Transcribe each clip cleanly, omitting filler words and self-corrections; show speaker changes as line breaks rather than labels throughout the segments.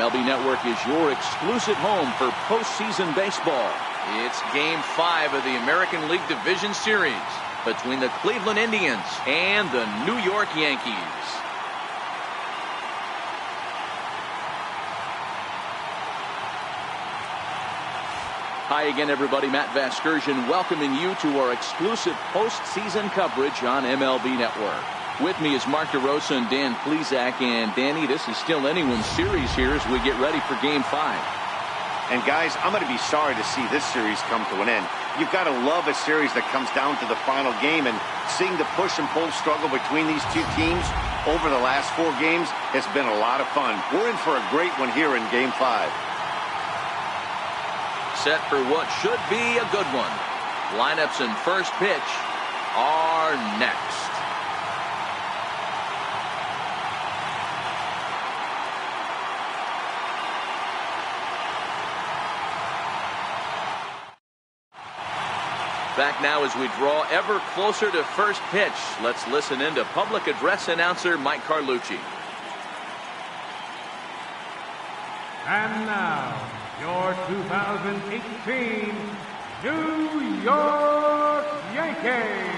MLB Network is your exclusive home for postseason baseball.
It's Game 5 of the American League Division Series between the Cleveland Indians and the New York Yankees.
Hi again, everybody. Matt Vasgersian welcoming you to our exclusive postseason coverage on MLB Network. With me is Mark DeRosa and Dan Plesac. And Danny, this is still anyone's series here as we get ready for Game 5.
And guys, I'm going to be sorry to see this series come to an end. You've got to love a series that comes down to the final game, and seeing the push and pull struggle between these two teams over the last 4 games has been a lot of fun. We're in for a great one here in Game 5.
Set for what should be a good one. Lineups and first pitch are next. Back now as we draw ever closer to first pitch. Let's listen in to public address announcer Mike Carlucci.
And now, your 2018 New York Yankees.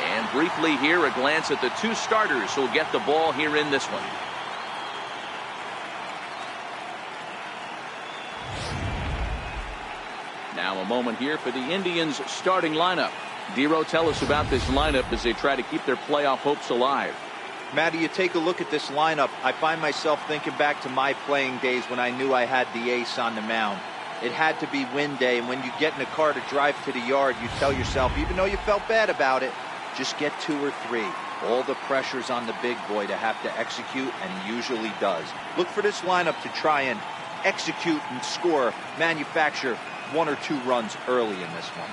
And briefly here, a glance at the 2 starters who'll get the ball here in this one. Now a moment here for the Indians starting lineup. Dero, tell us about this lineup as they try to keep their playoff hopes alive.
Matty, you take a look at this lineup. I find myself thinking back to my playing days when I knew I had the ace on the mound. It had to be win day, and when you get in a car to drive to the yard, you tell yourself, even though you felt bad about it, just get 2 or 3. All the pressure's on the big boy to have to execute, and he usually does. Look for this lineup to try and execute and score, manufacture 1 or 2 runs early in this one.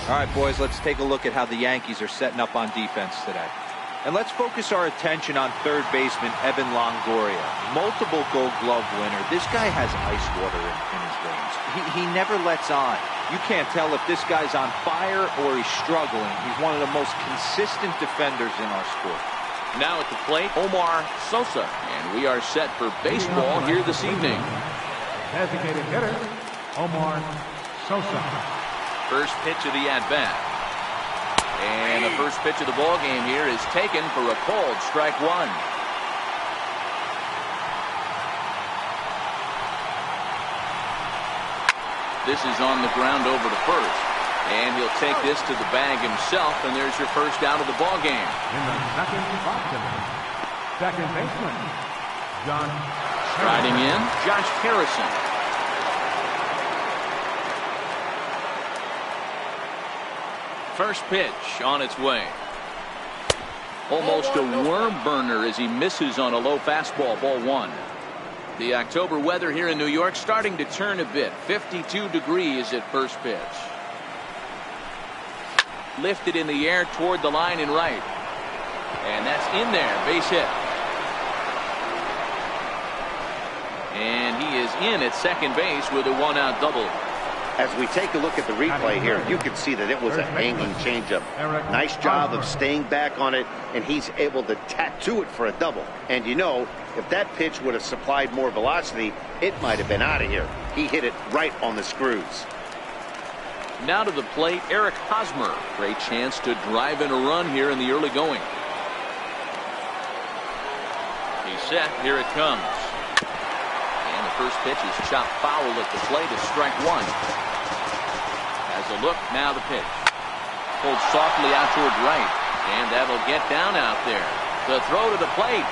All right, boys, let's take a look at how the Yankees are setting up on defense today. And let's focus our attention on third baseman Evan Longoria. Multiple Gold Glove winner. This guy has ice water in his veins. He never lets on. You can't tell if this guy's on fire or he's struggling. He's one of the most consistent defenders in our sport.
Now at the plate, Omar Sosa. And we are set for baseball here this evening.
Designated hitter, Omar Sosa.
First pitch of the at-bat. And the first pitch of the ball game here is taken for a called strike 1. This is on the ground over to first. And he'll take this to the bag himself, and there's your first out of the ball game.
In the second box, second baseman, John.
Striding in, Josh Harrison. First pitch on its way. Almost a worm burner as he misses on a low fastball, ball 1. The October weather here in New York starting to turn a bit. 52 degrees at first pitch. Lifted in the air toward the line and right. And that's in there, base hit. And he is in at second base with a 1-out double.
As we take a look at the replay here, you can see that it was a hanging changeup. Nice job of staying back on it, and he's able to tattoo it for a double. And you know, if that pitch would have supplied more velocity, it might have been out of here. He hit it right on the screws.
Now to the plate, Eric Hosmer. Great chance to drive in a run here in the early going. He's set. Here it comes. And the first pitch is chopped foul at the plate. Is strike 1. Has a look. Now the pitch. Pulled softly out toward right. And that'll get down out there. The throw to the plate.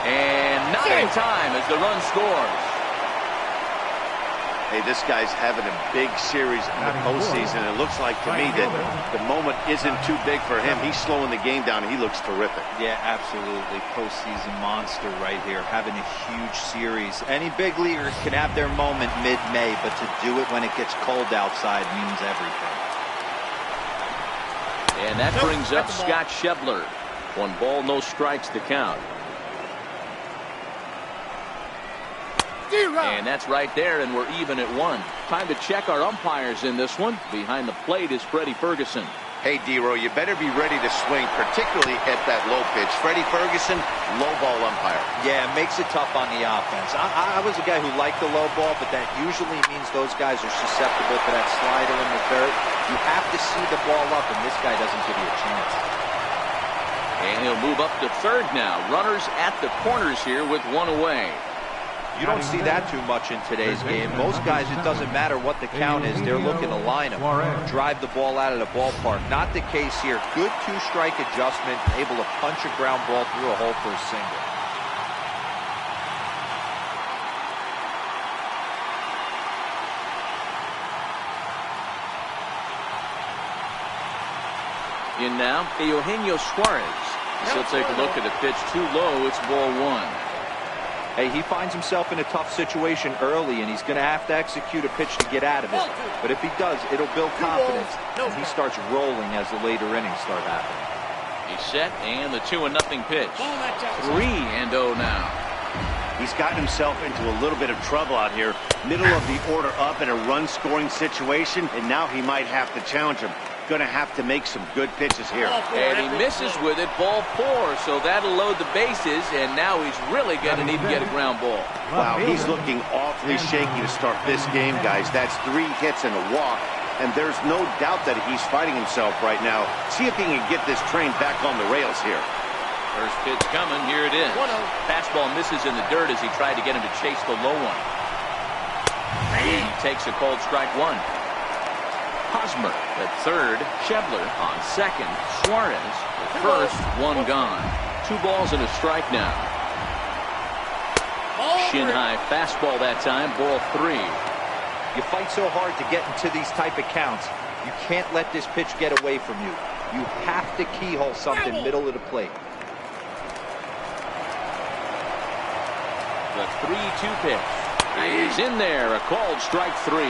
And not in time as the run scores.
Hey, this guy's having a big series in the postseason. It looks like to me that the moment isn't too big for him. He's slowing the game down. He looks terrific.
Yeah, absolutely. Postseason monster right here. Having a huge series. Any big leaguer can have their moment mid-May, but to do it when it gets cold outside means everything.
And that brings up Scott Schebler. 1 ball, no strikes to count. And that's right there, and we're even at 1. Time to check our umpires in this one. Behind the plate is Freddie Ferguson.
Hey, D-Row, you better be ready to swing, particularly at that low pitch. Freddie Ferguson, low ball umpire.
Yeah, it makes it tough on the offense. I was a guy who liked the low ball, but that usually means those guys are susceptible to that slider in the dirt. You have to see the ball up, and this guy doesn't give you a chance.
And he'll move up to third now. Runners at the corners here with 1 away.
You don't see that too much in today's game. Most guys, it doesn't matter what the count is. They're looking to line them, drive the ball out of the ballpark. Not the case here. Good 2-strike adjustment, able to punch a ground ball through a hole for a single.
In now, Eugenio Suarez. He'll take a look at a pitch too low. It's ball 1.
Hey, he finds himself in a tough situation early, and he's going to have to execute a pitch to get out of it. But if he does, it'll build confidence, and he starts rolling as the later innings start happening.
He's set, and the 2-0 pitch. 3-0 now.
He's gotten himself into a little bit of trouble out here. Middle of the order up in a run-scoring situation, and now he might have to challenge him. Going to have to make some good pitches here.
And he misses with it, ball 4, so that'll load the bases, and now he's really going to need to get a ground ball.
Wow, he's looking awfully shaky to start this game, guys. That's 3 hits and a walk, and there's no doubt that he's fighting himself right now. See if he can get this train back on the rails here.
First pitch coming, here it is. Fastball misses in the dirt as he tried to get him to chase the low one. He takes a called strike 1. Hosmer at third, Schebler on second, Suarez at first, 1 gone. 2 balls and a strike now. Shin high fastball that time, ball 3.
You fight so hard to get into these type of counts. You can't let this pitch get away from you. You have to keyhole something middle of the plate.
The 3-2 pitch. He's in there, a called strike 3.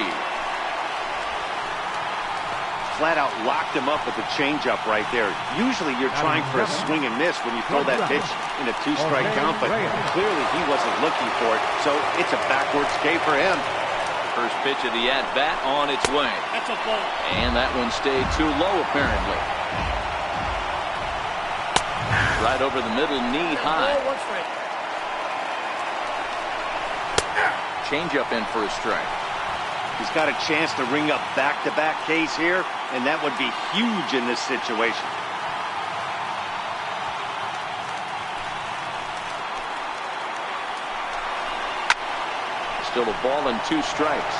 Flat out locked him up with the changeup right there. Usually you're trying for a swing and miss when you throw that pitch in a 2-strike count, but clearly he wasn't looking for it, so it's a backwards K for him.
First pitch of the at-bat on its way.
That's a ball.
And that one stayed too low, apparently. Right over the middle, knee high. Changeup in for a strike.
He's got a chance to ring up back-to-back Ks here, and that would be huge in this situation.
Still a ball and 2 strikes.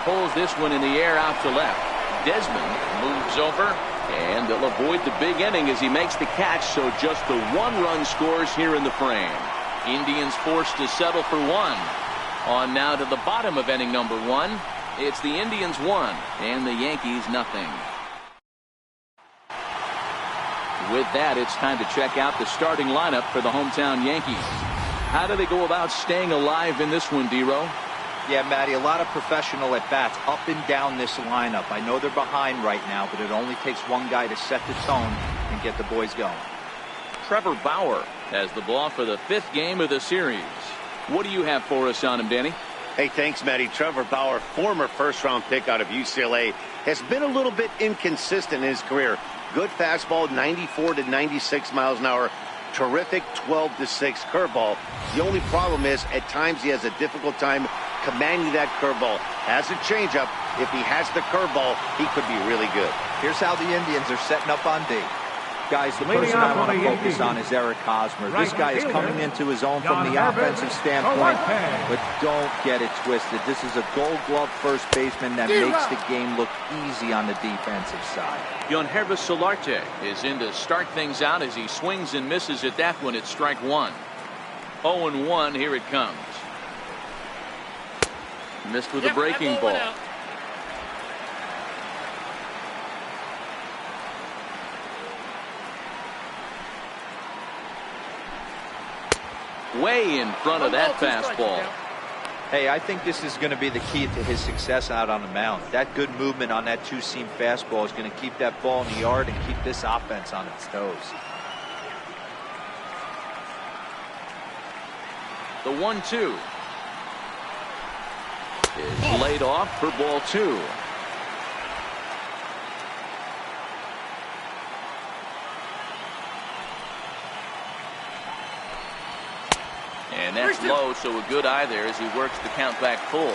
Pulls this one in the air out to left. Desmond moves over, and they'll avoid the big inning as he makes the catch, so just the 1 run scores here in the frame. Indians forced to settle for 1. On now to the bottom of inning number 1. It's the Indians 1 and the Yankees nothing. With that, it's time to check out the starting lineup for the hometown Yankees. How do they go about staying alive in this one, D-Row?
Yeah, Matty, a lot of professional at-bats up and down this lineup. I know they're behind right now, but it only takes 1 guy to set the tone and get the boys going.
Trevor Bauer has the ball for the 5th game of the series. What do you have for us on him, Danny?
Hey, thanks, Matty. Trevor Bauer, former first-round pick out of UCLA, has been a little bit inconsistent in his career. Good fastball, 94 to 96 miles an hour. Terrific 12-6 curveball. The only problem is at times he has a difficult time commanding that curveball. Has a changeup. If he has the curveball, he could be really good.
Here's how the Indians are setting up on D. Guys, the person I want to focus on is Eric Hosmer. This guy is coming into his own from the offensive standpoint, but don't get it twisted. This is a Gold Glove first baseman that makes the game look easy on the defensive side.
Yangervis Solarte is in to start things out as he swings and misses at that one at strike 1. 0-1, here it comes. Missed with a breaking ball. Way in front of that fastball.
Hey, I think this is going to be the key to his success out on the mound. That good movement on that two-seam fastball is going to keep that ball in the yard and keep this offense on its toes.
The 1-2 is laid off for ball 2. And that's low, so a good eye there as he works the count back full.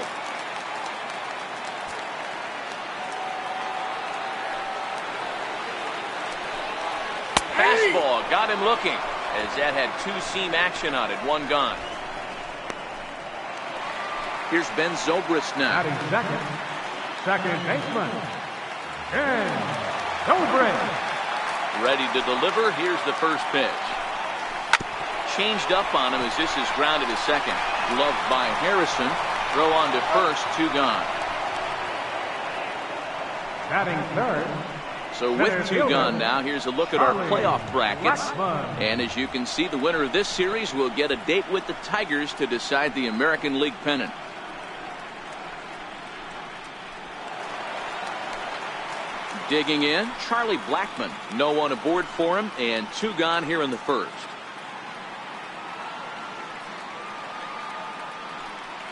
Fastball got him looking as that had two-seam action on it. One gone. Here's Ben Zobrist now.
Batting second baseman, Ben Zobrist.
Ready to deliver. Here's the first pitch. Changed up on him as this is grounded to second. Gloved by Harrison. Throw on to first. 2 gone.
Batting third.
So with 2 gone now, here's a look at our playoff brackets. And as you can see, the winner of this series will get a date with the Tigers to decide the American League pennant. Digging in, Charlie Blackmon. No one aboard for him, and 2 gone here in the first.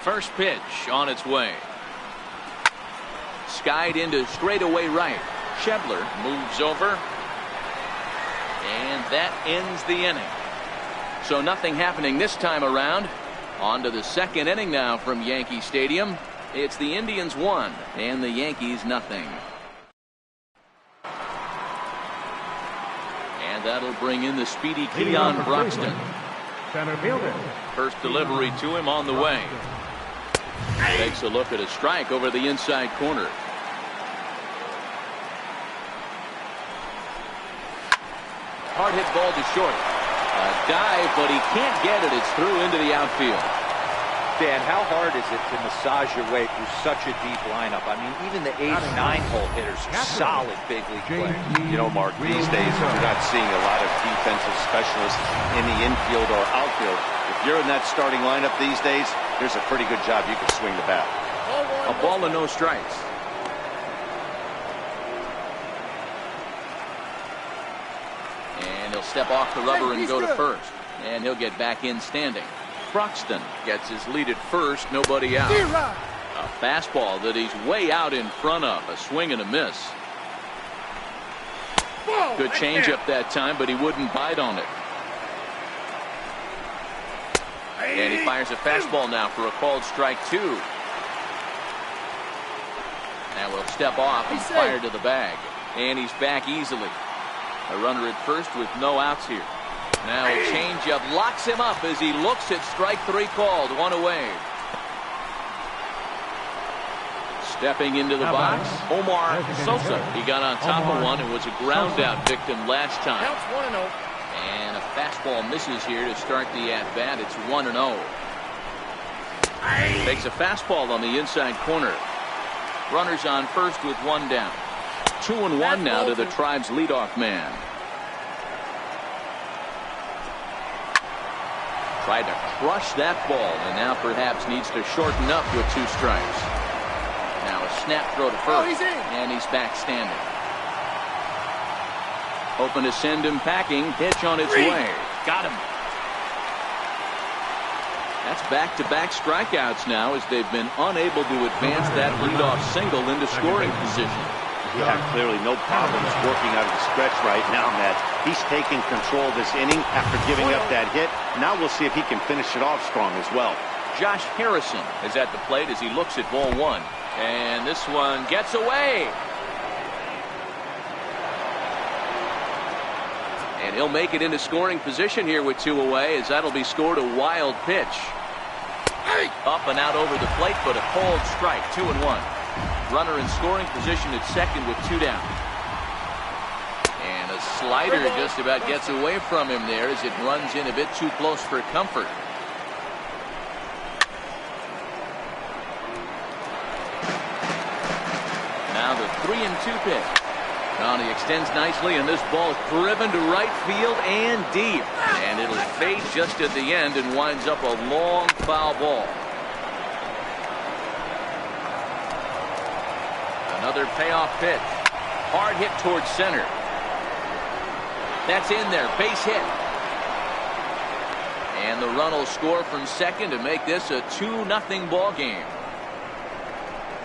First pitch on its way. Skied into straightaway right. Schebler moves over. And that ends the inning. So nothing happening this time around. On to the second inning now from Yankee Stadium. It's the Indians 1 and the Yankees nothing. And that'll bring in the speedy Keon Broxton.
Center fielder.
First delivery to him on the way. Takes a look at a strike over the inside corner. Hard hit ball to short. A dive, but he can't get it. It's through into the outfield.
Dan, how hard is it to massage your way through such a deep lineup? I mean, even the 8 and 9 hole hitters are solid big league players.
You know, Mark, these days you're not seeing a lot of defensive specialists in the infield or outfield. If you're in that starting lineup these days, there's a pretty good job you can swing the bat.
A ball and no strikes. And he'll step off the rubber and go to first. And he'll get back in standing. Broxton gets his lead at first, nobody out. A fastball that he's way out in front of. A swing and a miss. Good changeup that time, but he wouldn't bite on it. And he fires a fastball now for a called strike 2. Now we'll step off and fire to the bag. And he's back easily. A runner at first with no outs here. Now a changeup locks him up as he looks at strike 3 called. 1 away. Stepping into the box, Omar Sosa. He got on top of one and was a ground out victim last time. And a fastball misses here to start the at-bat. It's 1-0. Takes a fastball on the inside corner. Runners on first with 1 down. 2-1 now to the Tribe's leadoff man. Tried to crush that ball and now perhaps needs to shorten up with 2 strikes. Now a snap throw to first, and he's back standing. Hoping to send him packing. Pitch on its way. Got him. That's back-to-back strikeouts now as they've been unable to advance that leadoff single into scoring position.
Yeah, clearly no problems working out of the stretch right now, Matt. He's taking control of this inning after giving up that hit. Now we'll see if he can finish it off strong as well.
Josh Harrison is at the plate as he looks at ball 1. And this one gets away. And he'll make it into scoring position here with 2 away as that'll be scored a wild pitch. Up and out over the plate, but a called strike. 2-1. Runner in scoring position at second with 2 down. And a slider just about gets away from him there as it runs in a bit too close for comfort. Now the 3-2 pitch. He extends nicely, and this ball is driven to right field and deep. And it'll fade just at the end and winds up a long foul ball.
Another payoff pitch. Hard hit towards center. That's in there. Base hit. And the run will score from second to make this a 2-0 ball game.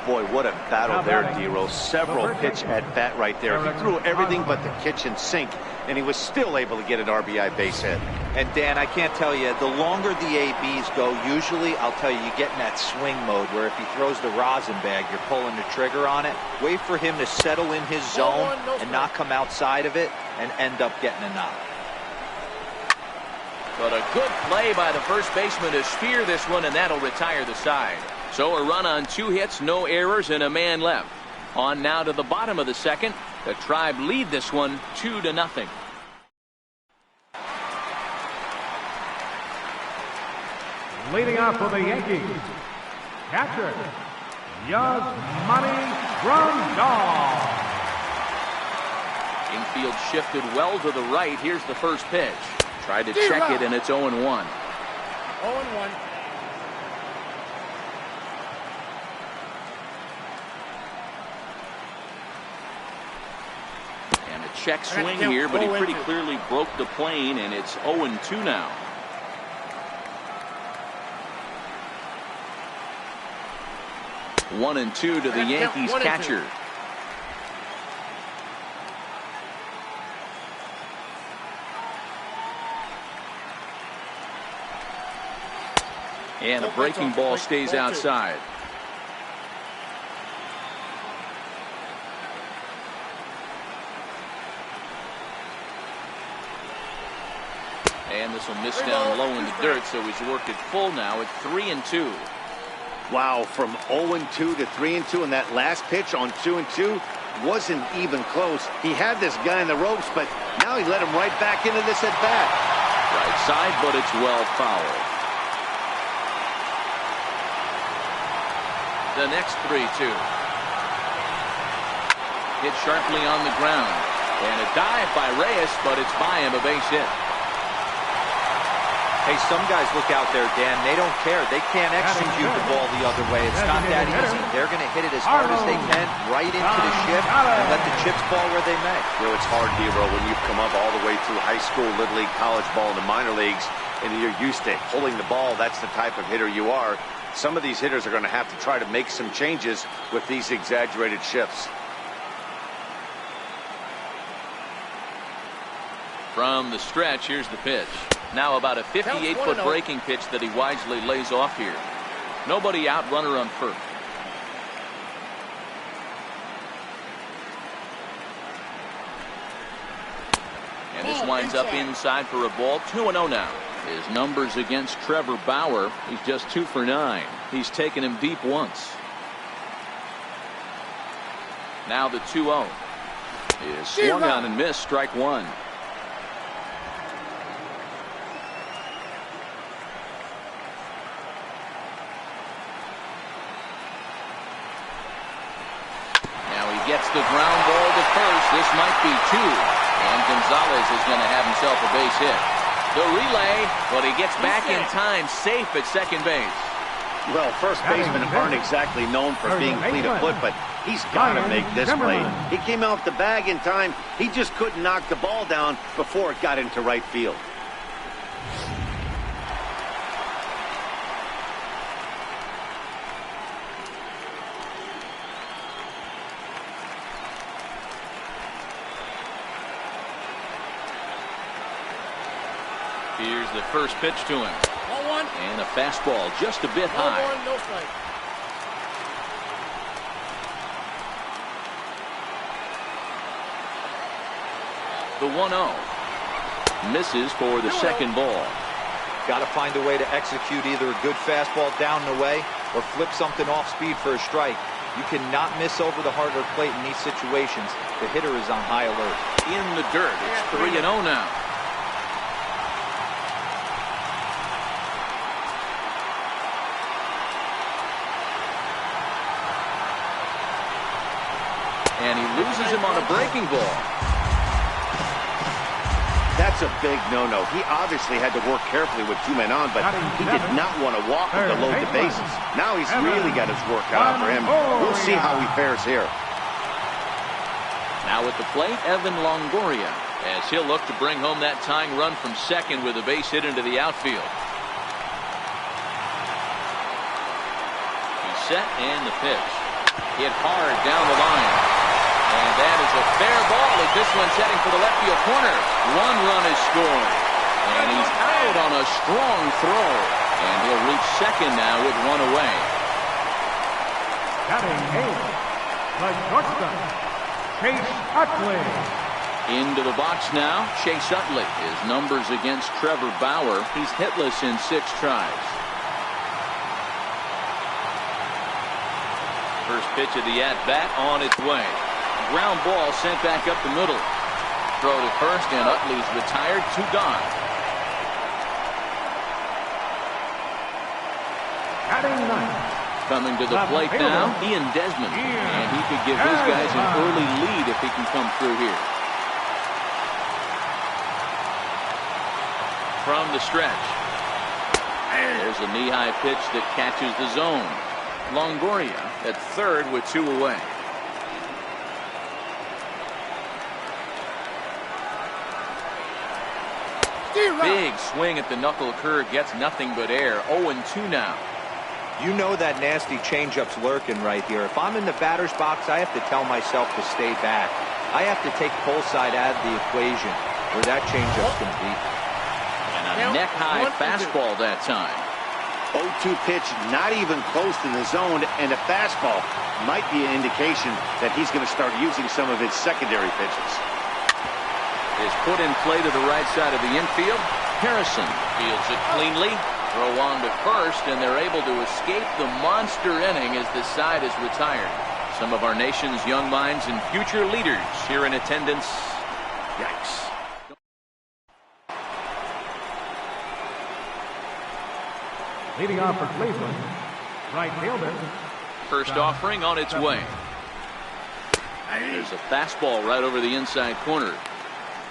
Boy, what a battle there, D-Row. Several pitch at bat right there. He threw everything but the kitchen sink, and he was still able to get an RBI base hit.
And Dan, I can't tell you, the longer the ABs go, usually, I'll tell you, you get in that swing mode where if he throws the rosin bag, you're pulling the trigger on it. Wait for him to settle in his zone and not come outside of it and end up getting a knock.
But a good play by the first baseman to spear this one, and that'll retire the side. So a run on 2 hits, no errors, and a man left. On now to the bottom of the second. The Tribe lead this one 2-0.
Leading off for the Yankees, catcher, Yasmani Grandal.
Infield shifted well to the right. Here's the first pitch. Tried to check it, and it's 0-1.
0-1.
And a check swing here, but he pretty clearly broke the plane, and it's 0-2 now. One and two to the Yankees catcher. And a breaking ball stays outside. And this will miss down low in the dirt, so he's worked it full now at 3-2.
Wow, from 0-2 to 3-2, and that last pitch on 2-2 wasn't even close. He had this guy in the ropes, but now he let him right back into this at bat.
Right side, but it's well fouled. The next 3-2. Hit sharply on the ground. And a dive by Reyes, but it's by him, a base hit.
Hey, some guys look out there, Dan, they don't care. They can't execute the ball the other way. It's not that easy. They're going to hit it as hard as they can, right into the shift, and let the chips fall where they may.
You know, it's hard, D-Row, when you've come up all the way through high school, Little League, college ball, and the minor leagues, and you're used to pulling the ball. That's the type of hitter you are. Some of these hitters are going to have to try to make some changes with these exaggerated shifts.
From the stretch, here's the pitch. Now about a 58-foot breaking pitch that he wisely lays off here. Nobody out, runner on first. And this winds up inside for a ball. 2-0 now. His numbers against Trevor Bauer, he's just 2 for 9. He's taken him deep once. Now the 2-0 is swung on and missed, strike one. Gets the ground ball to first. This might be 2. And Gonzalez is going to have himself a base hit. The relay, but he gets back in time, safe at second base.
Well, first basemen aren't exactly known for being fleet of foot, but he's got to make this play. He came off the bag in time. He just couldn't knock the ball down before it got into right field.
Here's the first pitch to him.
1-1.
And a fastball just a bit high.
1-1, no strike.
The 1-0. Misses for the second ball.
Got to find a way to execute either a good fastball down and away or flip something off speed for a strike. You cannot miss over the harder plate in these situations. The hitter is on high alert.
In the dirt. It's 3-0 now. And he loses him on a breaking ball.
That's a big no-no. He obviously had to work carefully with 2 men on, but he did not want to walk with the load the bases. Now he's really got his work cut out for him. We'll see how he fares here.
Now at the plate, Evan Longoria, as he'll look to bring home that tying run from second with a base hit into the outfield. He's set and the pitch. Hit hard down the line. And that is a fair ball as this one's heading for the left field corner. One run is scored. And he's out on a strong throw. And he'll reach second now with one away.
Batting eighth, the shortstop, Chase Utley.
Into the box now, Chase Utley. His numbers against Trevor Bauer. He's hitless in 6 tries. First pitch of the at-bat on its way. Ground ball sent back up the middle. Throw to first, and Utley's retired, 2 gone.
Batting ninth.
Coming to the plate now, Ian Desmond. And he could give his guys an early lead if he can come through here. From the stretch. There's a knee-high pitch that catches the zone. Longoria at third with 2 away. Big swing at the knuckle curve, gets nothing but air. 0-2 now.
You know that nasty changeup's lurking right here. If I'm in the batter's box, I have to tell myself to stay back. I have to take pull side out of the equation where that changeup's going to be.
And a neck-high fastball that time.
0-2 pitch, not even close to the zone, and a fastball might be an indication that he's going to start using some of his secondary pitches.
Is put in play to the right side of the infield. Harrison fields it cleanly. Throw on to first, and they're able to escape the monster inning as the side is retired. Some of our nation's young minds and future leaders here in attendance. Yikes.
Leading off for Cleveland, right fielder.
First offering on its way. There's a fastball right over the inside corner.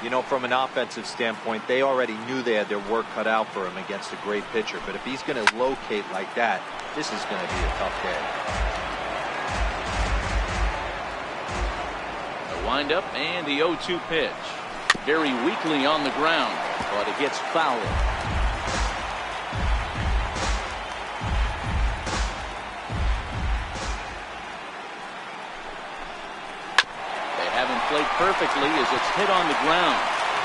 You know, from an offensive standpoint, they already knew they had their work cut out for him against a great pitcher. But if he's going to locate like that, this is going to be a tough day.
The windup and the 0-2 pitch. Very weakly on the ground, but it gets fouled. Played perfectly as it's hit on the ground.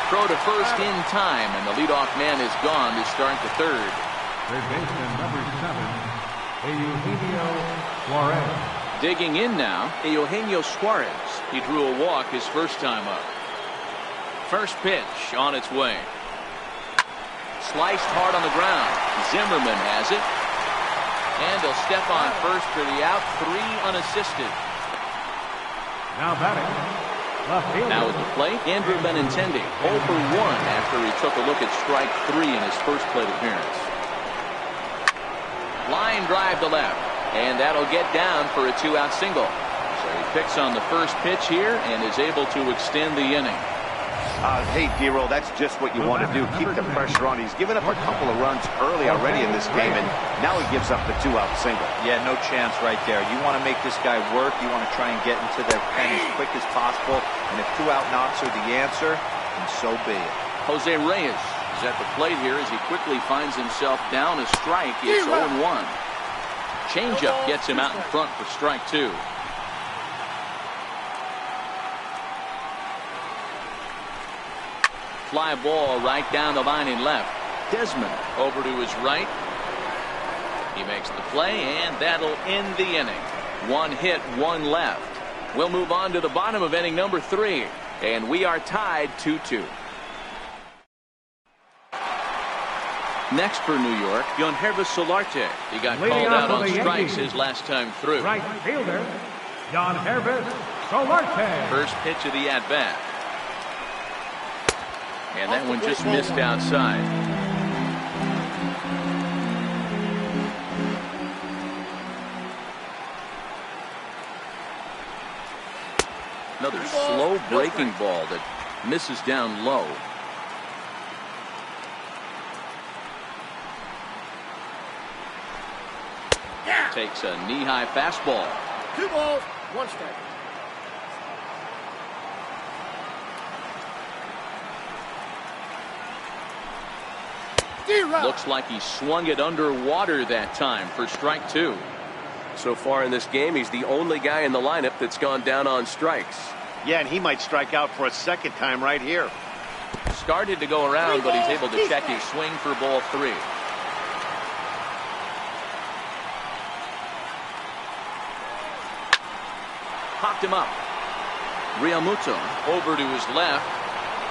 Throw to first in time, and the leadoff man is gone to start the third.
Third baseman number 7, Eugenio Suarez.
Digging in now, Eugenio Suarez. He drew a walk his first time up. First pitch on its way. Sliced hard on the ground. Zimmerman has it. And he'll step on first for the out, 3 unassisted.
Now batting.
Now at the plate, Andrew Benintendi, 0 for 1 after he took a look at strike 3 in his first plate appearance. Line drive to left, and that'll get down for a 2-out single. So he picks on the first pitch here and is able to extend the inning.
Hey, D-Roll, that's just what you want to do. Keep the pressure on. He's given up a couple of runs early already in this game, and now he gives up the 2-out single.
Yeah, no chance right there. You want to make this guy work. You want to try and get into the pen as quick as possible. And if 2-out knocks are the answer, then so be it.
Jose Reyes is at the plate here as he quickly finds himself down a strike. It's 0-1. Changeup gets him out in front for strike 2. Fly ball right down the line in left. Desmond over to his right. He makes the play, and that'll end the inning. 1 hit, 1 left. We'll move on to the bottom of inning number 3, and we are tied 2-2. Next for New York, Yangervis Solarte. He got called out on strikes his last time through.
Right fielder, Yangervis Solarte.
First pitch of the at-bat. And that one just missed outside. Another slow breaking ball that misses down low. Takes a knee-high fastball.
2 balls, 1 strike.
Looks like he swung it underwater that time for strike 2.
So far in this game, he's the only guy in the lineup that's gone down on strikes.
Yeah, and he might strike out for a second time right here.
Started to go around, but he's able to check his swing for ball 3. Popped him up. Realmuto over to his left.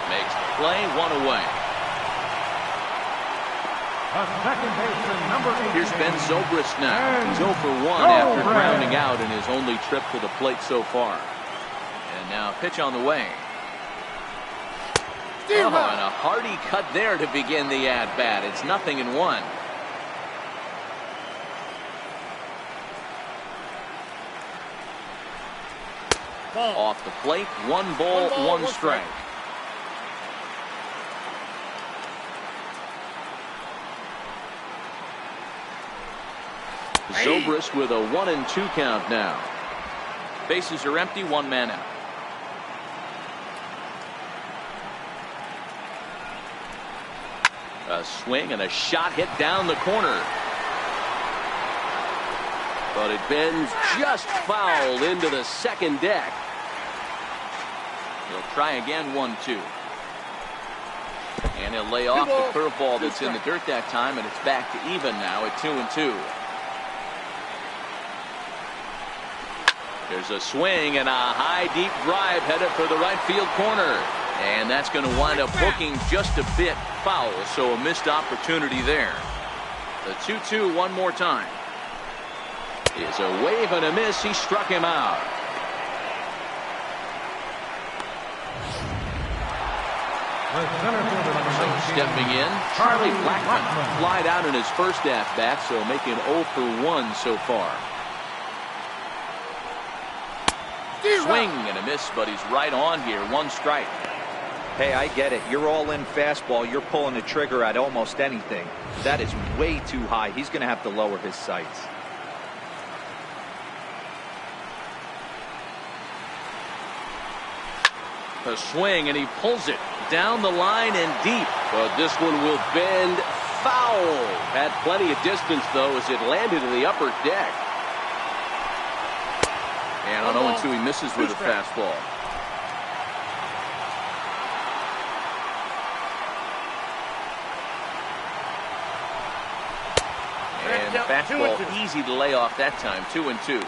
Makes the play, 1 away.
Second baseman, number 8.
Here's Ben Zobrist now. He's 0 for 1 after grounding out in his only trip to the plate so far. And now pitch on the way. Oh, and a hearty cut there to begin the at-bat. It's 0-1. Off the plate, 1 ball, 1 strike. Zobrist with a 1-2 count now. Bases are empty, 1 man out. A swing and a shot hit down the corner.
But it bends just foul into the second deck.
He'll try again, 1-2. And he'll lay off the curveball that's in the dirt that time, and it's back to even now at 2-2. There's a swing and a high deep drive headed for the right field corner. And that's going to wind up hooking just a bit foul, so a missed opportunity there. The 2-2 one more time. Is a wave and a miss. He struck him out. So stepping in, Charlie Blackmon flied out in his first at-bat, so making 0 for 1 so far. Swing and a miss, but he's right on here. 1 strike.
Hey, I get it. You're all in fastball. You're pulling the trigger at almost anything. That is way too high. He's going to have to lower his sights.
A swing, and he pulls it down the line and deep. But this one will bend foul. Had plenty of distance, though, as it landed in the upper deck. And on 0-2, he misses with a fastball. And fastball easy to lay off that time. 2-2.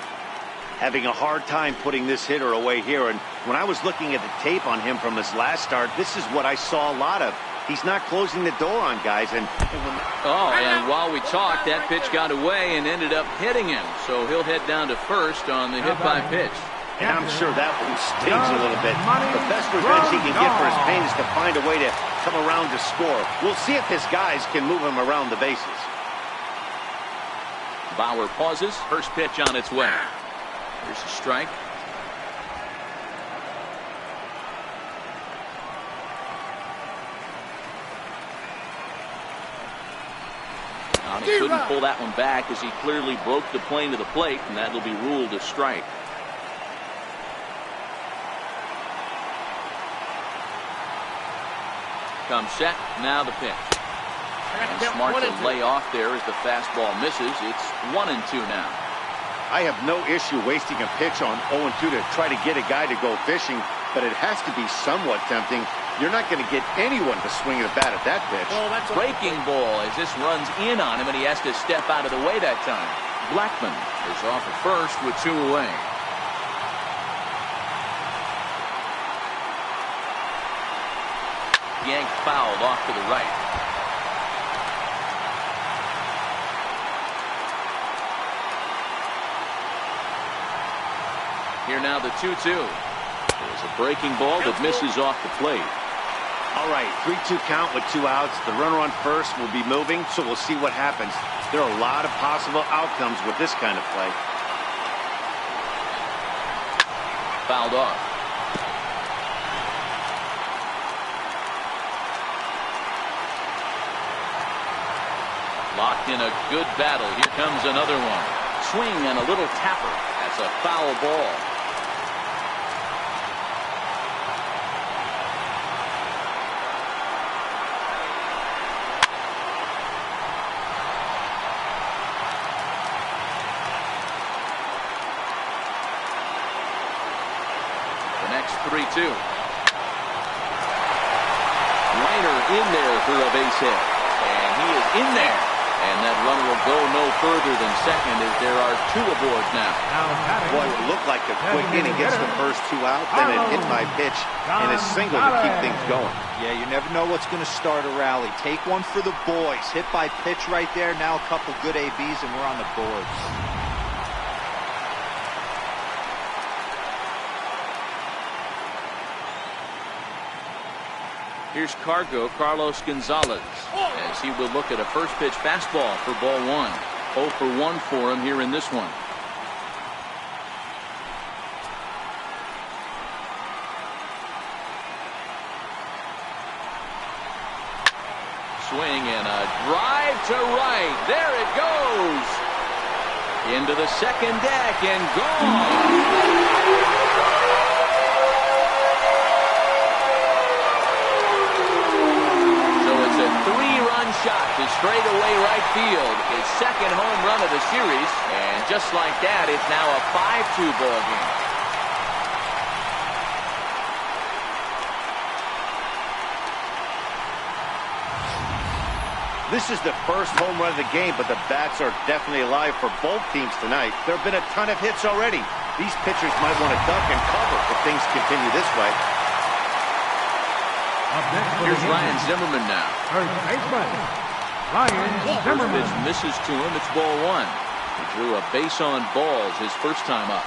Having a hard time putting this hitter away here, and when I was looking at the tape on him from his last start, this is what I saw a lot of. He's not closing the door on guys, and
while we talked, that pitch got away and ended up hitting him, so he'll head down to first on the hit by pitch.
And I'm sure that one stings a little bit. The best revenge he can get for his pain is to find a way to come around to score. We'll see if his guys can move him around the bases.
Bauer pauses. First pitch on its way. Here's a strike. He couldn't pull that one back as he clearly broke the plane to the plate, and that'll be ruled a strike. Comes set. Now the pitch. And smart to lay off there as the fastball misses. It's 1-2 now.
I have no issue wasting a pitch on 0-2 to try to get a guy to go fishing, but it has to be somewhat tempting. You're not going to get anyone to swing the bat at that pitch.
Breaking ball as this runs in on him, and he has to step out of the way that time. Blackmon is off at first with 2 away. Yank fouled off to the right. Here now the 2-2. There's a breaking ball that misses off the plate.
All right, 3-2 count with 2 outs. The runner on first will be moving, so we'll see what happens. There are a lot of possible outcomes with this kind of play.
Fouled off. Locked in a good battle. Here comes another one. Swing and a little tapper. That's a foul ball.
2. Liner in there for a base hit. And he is in there. And that runner will go no further than second as there are 2 aboard now.
Boy, it looked like a quick inning. Gets the first 2 out, then it hit my pitch and a single to keep things going.
Yeah, you never know what's going to start a rally. Take one for the boys. Hit by pitch right there. Now a couple good ABs and we're on the board.
Here's Carlos Gonzalez, as he will look at a first pitch fastball for ball 1. 0 for 1 for him here in this one. Swing and a drive to right. There it goes. Into the second deck and gone. Shot to straightaway right field, his second home run of the series, and just like that, it's now a 5-2 ball game.
This is the first home run of the game, but the bats are definitely alive for both teams tonight. There have been a ton of hits already. These pitchers might want to duck and cover if things continue this way.
Here's Ryan Zimmerman now.
First baseman, Ryan Zimmerman.
First pitch misses to him. It's ball 1. He drew a base on balls his first time up.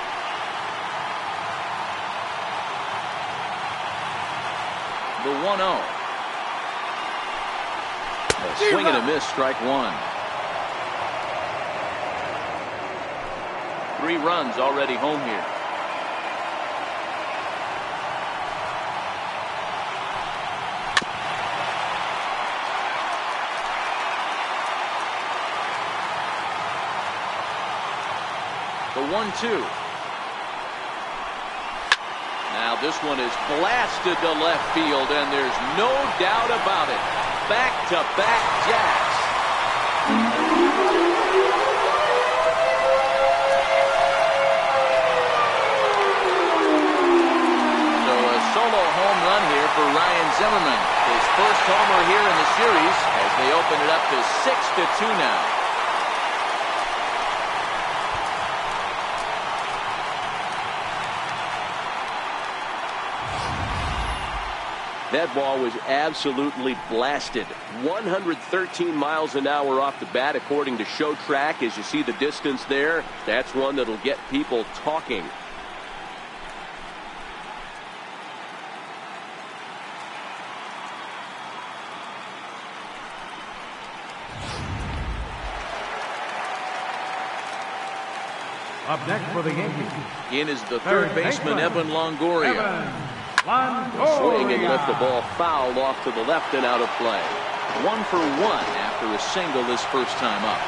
The 1-0. A swing and a miss, strike 1. 3 runs already home here. The 1-2. Now this one is blasted to left field, and there's no doubt about it. Back-to-back jacks. So a solo home run here for Ryan Zimmerman. His first homer here in the series as they open it up to 6-2 now.
That ball was absolutely blasted. 113 miles an hour off the bat, according to Show Track. As you see the distance there, that's one that'll get people talking.
Up next for the Yankees.
In is the third baseman, Evan Longoria.
Swing and lift the ball foul off to the left and out of play. 1 for 1 after a single his first time up.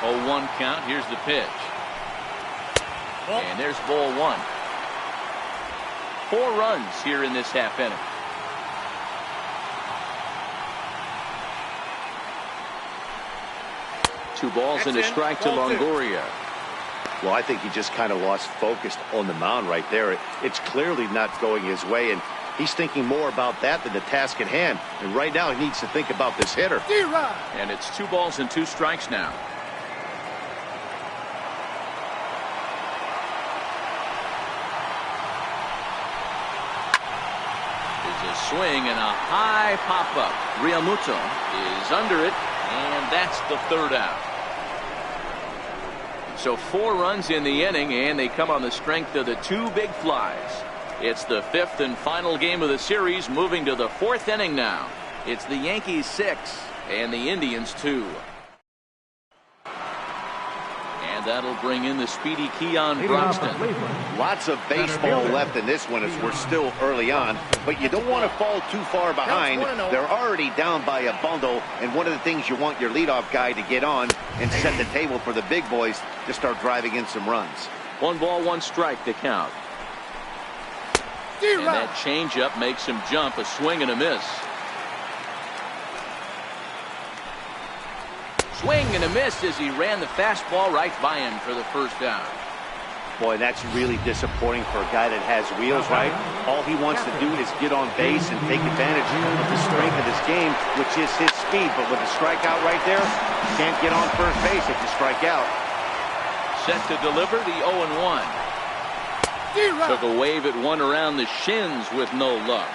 Oh, 1 count. Here's the pitch. And there's ball 1. 4 runs here in this half inning.
Two balls and a strike to Longoria.
Well, I think he just kind of lost focus on the mound right there. It's clearly not going his way, and he's thinking more about that than the task at hand. And right now he needs to think about this hitter.
And it's 2 balls and 2 strikes now. There's a swing and a high pop-up. Realmuto is under it, and that's the 3rd out. So 4 runs in the inning, and they come on the strength of the 2 big flies. It's the 5th and final game of the series, moving to the 4th inning now. It's the Yankees 6 and the Indians 2. And that'll bring in the speedy Keon Broxton.
Lots of baseball left in this one as we're still early on, but you don't want to fall too far behind. They're already down by a bundle, and one of the things you want your leadoff guy to get on and set the table for the big boys to start driving in some runs.
1 ball, 1 strike to count.
And that changeup makes him jump. A swing and a miss.
Swing and a miss as he ran the fastball right by him for the first down.
Boy, that's really disappointing for a guy that has wheels, right? All he wants to do is get on base and take advantage of the strength of his game, which is his speed. But with the strikeout right there, you can't get on first base if you strike out.
Set to deliver the 0-1. Took a wave at one around the shins with no luck.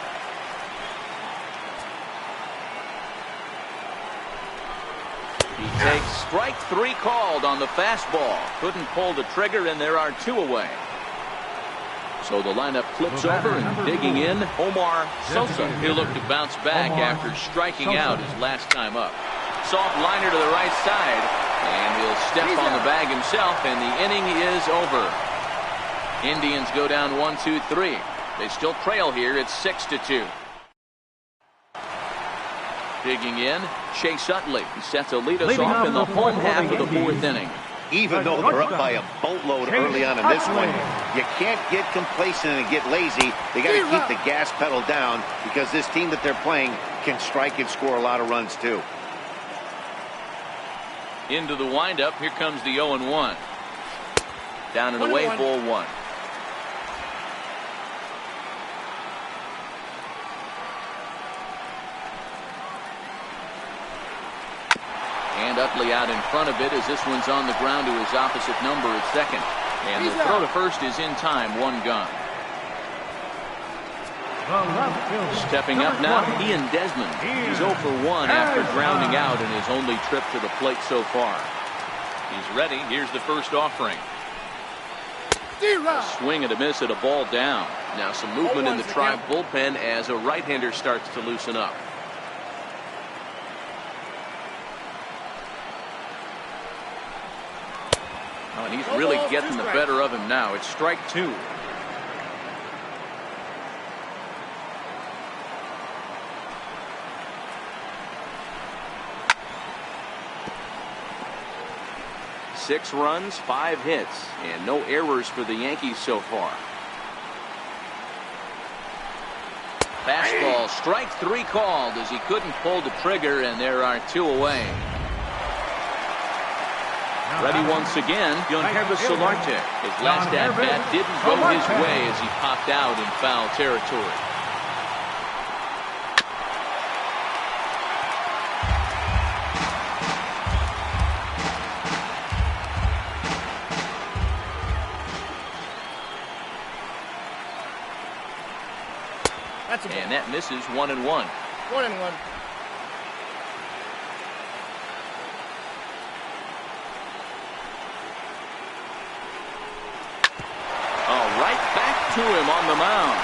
He takes strike 3 called on the fastball. Couldn't pull the trigger, and there are 2 away. So the lineup flips over, and digging in, Omar Sosa. He'll look to bounce back after striking out his last time up. Soft liner to the right side, and he'll step on the bag himself, and the inning is over. Indians go down 1-2-3. They still trail here. It's 6-2. Digging in, Chase Utley sets to lead us off in the home half of the 4th inning.
Even though they're up by a boatload early on in this one, you can't get complacent and get lazy. They got to keep the gas pedal down because this team that they're playing can strike and score a lot of runs too.
Into the windup, here comes the 0-1. Down and away, ball 1. And Utley out in front of it as this one's on the ground to his opposite number at second. And the throw to first is in time, 1 gone. Stepping up now, Ian Desmond. He's 0 for 1 after grounding out in his only trip to the plate so far. He's ready. Here's the first offering. A swing and a miss at a ball down. Now some movement in the Tribe bullpen as a right-hander starts to loosen up. Oh, and he's really getting the better of him now. It's strike 2. Six runs, 5 hits, and no errors for the Yankees so far. Fastball, strike 3 called as he couldn't pull the trigger, and there are 2 away. Ready once again, Yankees Solarte. His last at-bat didn't go his way as he popped out in foul territory. And that misses 1-1.
1-1.
To him on the mound.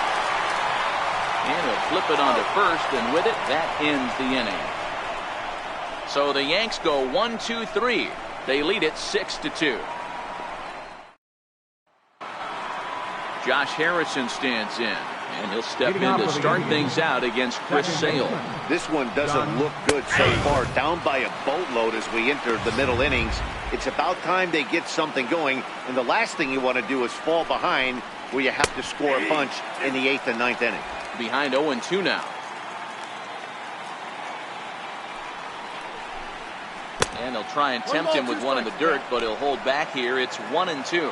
And he'll flip it onto first, and with it, that ends the inning. So the Yanks go 1-2-3. They lead it 6-2. Josh Harrison stands in, and he'll step in to start things out against Chris Sale.
This one doesn't look good so far. Down by a boatload as we enter the middle innings. It's about time they get something going, and the last thing you want to do is fall behind where you have to score a bunch in the 8th and 9th inning.
Behind 0-2 now. And they'll try and tempt him with one in the dirt, but he'll hold back here. It's 1-2.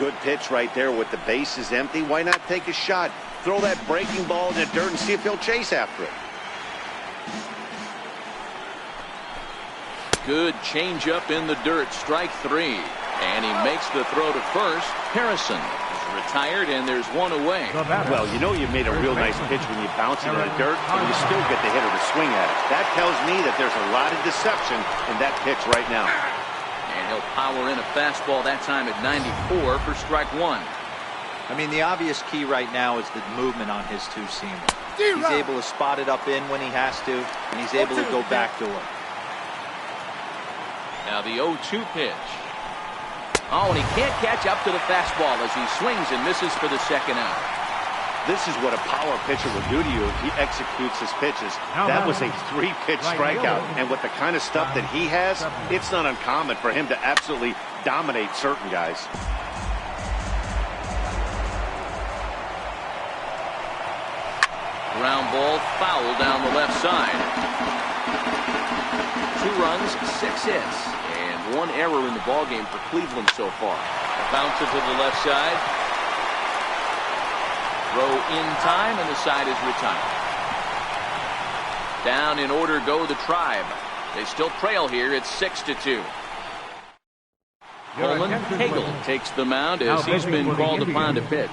Good pitch right there with the bases empty. Why not take a shot? Throw that breaking ball in the dirt and see if he'll chase after it.
Good changeup in the dirt, strike 3. And he makes the throw to first. Harrison retired, and there's 1 away.
Well, you know you made a real nice pitch when you bounce it in the dirt, and you still get the hitter to swing at it. That tells me that there's a lot of deception in that pitch right now.
And he'll power in a fastball that time at 94 for strike 1.
I mean, the obvious key right now is the movement on his two-seamer. He's able to spot it up in when he has to, and he's able to go backdoor.
Now the 0-2 pitch. Oh, and he can't catch up to the fastball as he swings and misses for the second out.
This is what a power pitcher will do to you if he executes his pitches. That was a 3-pitch strikeout, and with the kind of stuff that he has, it's not uncommon for him to absolutely dominate certain guys.
Ground ball foul down the left side. 2 runs, 6 hits, and 1 error in the ballgame for Cleveland so far.
Bouncer to the left side. Throw in time, and the side is retired.
Down in order go the Tribe. They still trail here. It's 6-2. Coleman Hagel takes the mound as he's been called upon to pitch.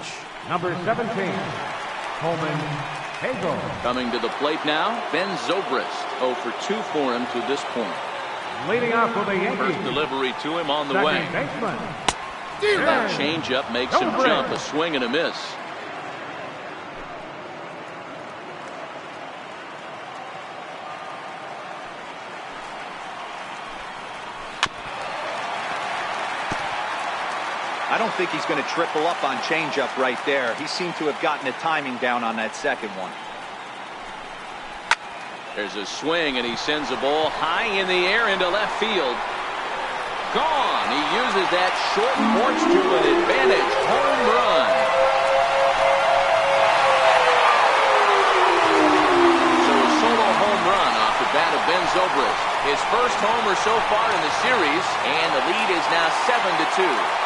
Number 17, Coleman Hagel.
Coming to the plate now, Ben Zobrist. 0 for 2 for him to this point.
Leading off for the Yankees.
First delivery to him on the
Second
way.
baseman.
That changeup makes him jump, a swing and a miss.
I don't think he's going to triple up on changeup right there. He seemed to have gotten the timing down on that second one.
There's a swing, and he sends a ball high in the air into left field. Gone. He uses that short porch to an advantage. Home run. So a solo home run off the bat of Ben Zobrist. His first homer so far in the series, and the lead is now 7-2.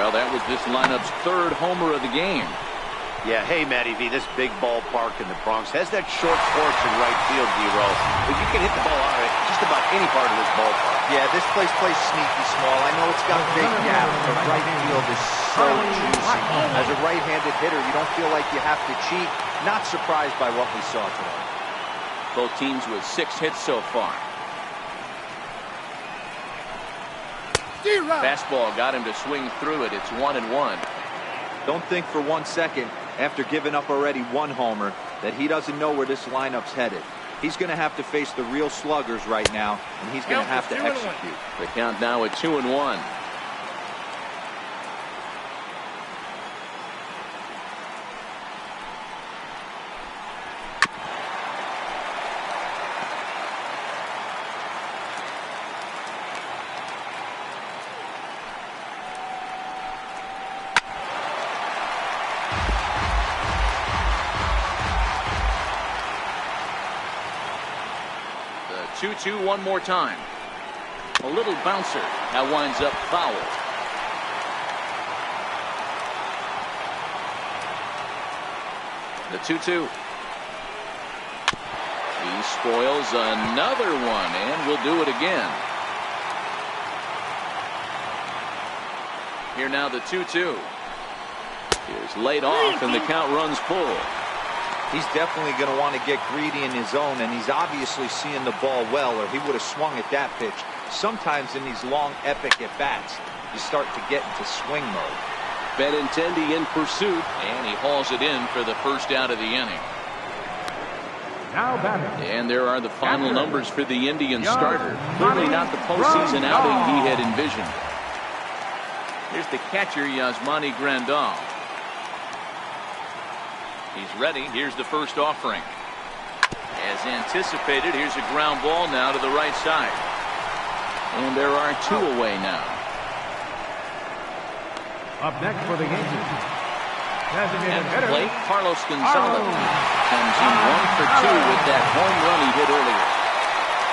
Well, that was this lineup's 3rd homer of the game.
Yeah, hey, Matty V, this big ballpark in the Bronx has that short porch in right field, D-Row. But you can hit the ball out of just about any part of this ballpark.
Yeah, this place plays sneaky small. I know it's got big gaps, but right field is so juicy. As a right-handed hitter, you don't feel like you have to cheat. Not surprised by what we saw today.
Both teams with 6 hits so far. Fastball got him to swing through it. It's 1-1.
Don't think for 1 second, after giving up already 1 homer, that he doesn't know where this lineup's headed. He's going to have to face the real sluggers right now, and he's going to have to execute.
The count now at 2-1. The 2-2 one more time. A little bouncer. That winds up foul. The 2-2. He spoils another one, and will do it again. Here now the 2-2. Here's laid off, and the count runs full.
He's definitely going to want to get greedy in his zone, and he's obviously seeing the ball well, or he would have swung at that pitch. Sometimes in these long, epic at-bats, you start to get into swing mode.
Benintendi in pursuit, and he hauls it in for the first out of the inning.
Now batting.
And there are the final numbers for the Indian starter. Clearly not the postseason outing he had envisioned. Here's the catcher, Yasmani Grandal. He's ready. Here's the first offering. As anticipated, here's a ground ball now to the right side. And there are 2 away now.
Up next for the Yankees.
At the plate, Carlos Gonzalez comes in 1 for 2 with that home run he hit earlier.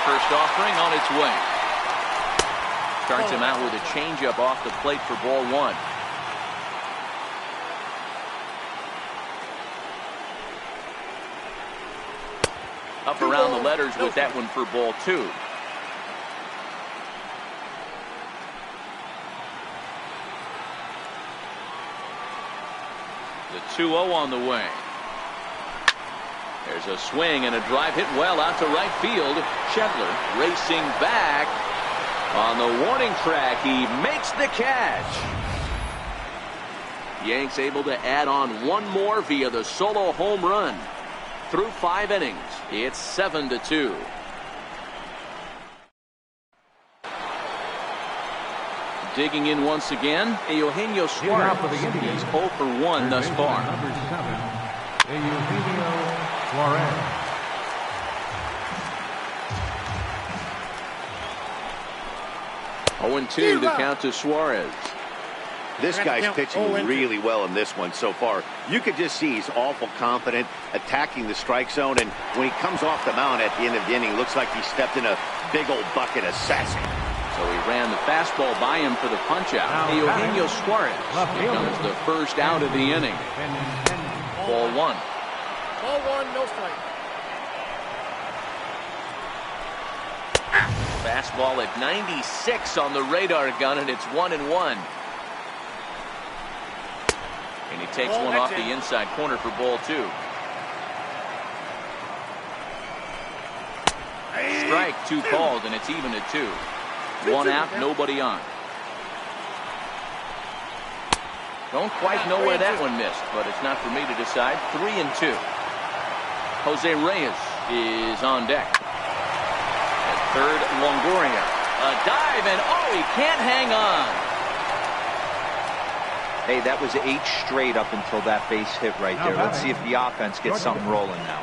First offering on its way. Starts him out with a changeup off the plate for ball 1. Up around the letters with that one for ball 2. The 2-0 on the way. There's a swing and a drive hit well out to right field. Schebler racing back. On the warning track, he makes the catch. Yanks able to add on 1 more via the solo home run. Through 5 innings, it's 7-2. Digging in once again, Eugenio Suarez. He's 0 for 1 thus far.
Number 7, Eugenio Suarez.
Oh, 0-2 the count to Suarez.
This guy's pitching really well in this one so far. You could just see he's awful confident, attacking the strike zone, and when he comes off the mound at the end of the inning, looks like he stepped in a big old bucket of sassy.
So he ran the fastball by him for the punch-out. Eugenio Suarez becomes the first out of the inning. Ball one.
Ball one, no strike. Fastball at 96 on the radar gun, and it's 1-1. And he takes one off the inside corner for ball two. Strike, two called, and it's even at two. One out, nobody on. Don't quite know where that one missed, but it's not for me to decide. 3-2. Jose Reyes is on deck. At third, Longoria. A dive, and oh, he can't hang on.
Hey, that was 8 straight up until that base hit right there. Let's see if the offense gets something rolling now.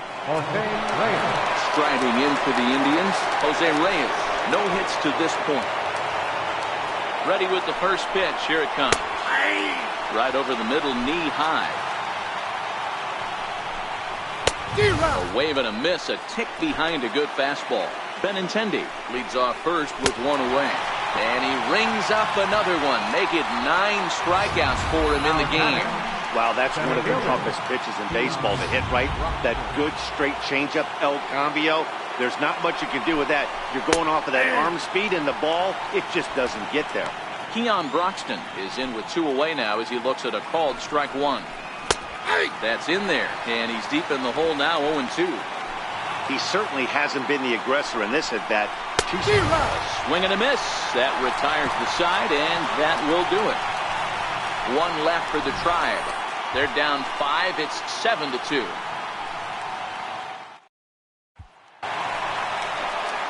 Striding in for the Indians, Jose Reyes. No hits to this point.
Ready with the first pitch. Here it comes.
Right over the middle, knee high. A wave and a miss, a tick behind a good fastball. Benintendi leads off first with one away. And he rings up another one. Make it 9 strikeouts for him in the game.
Wow, that's one of the toughest pitches in baseball to hit right. That good straight changeup, El Cambio. There's not much you can do with that. You're going off of that arm speed, and the ball, it just doesn't get there.
Keon Broxton is in with 2 away now as he looks at a called strike one. That's in there, and he's deep in the hole now, 0-2.
He certainly hasn't been the aggressor in this at-bat.
Swing and a miss. That retires the side, and that will do it. One left for the Tribe. They're down 5. It's 7-2.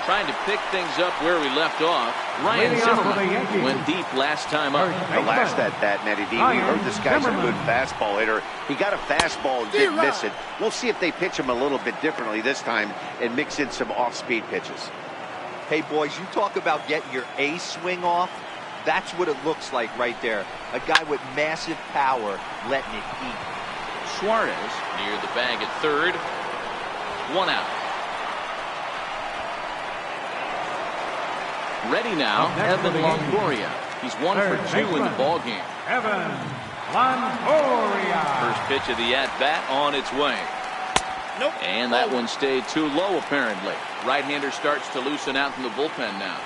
Trying to pick things up where we left off. Ryan Zimmerman went deep last time up.
The last at-bat, Nettie D. We heard this guy's a good fastball hitter. He got a fastball and didn't miss it. We'll see if they pitch him a little bit differently this time and mix in some off-speed pitches.
Hey, boys, you talk about getting your A swing off. That's what it looks like right there. A guy with massive power letting it eat.
Suarez near the bag at third. One out. Ready now, Evan Longoria. He's 1 for 2 in the ballgame.
Evan Longoria.
First pitch of the at-bat on its way.
Nope.
And that one stayed too low, apparently. Right-hander starts to loosen out in the bullpen now.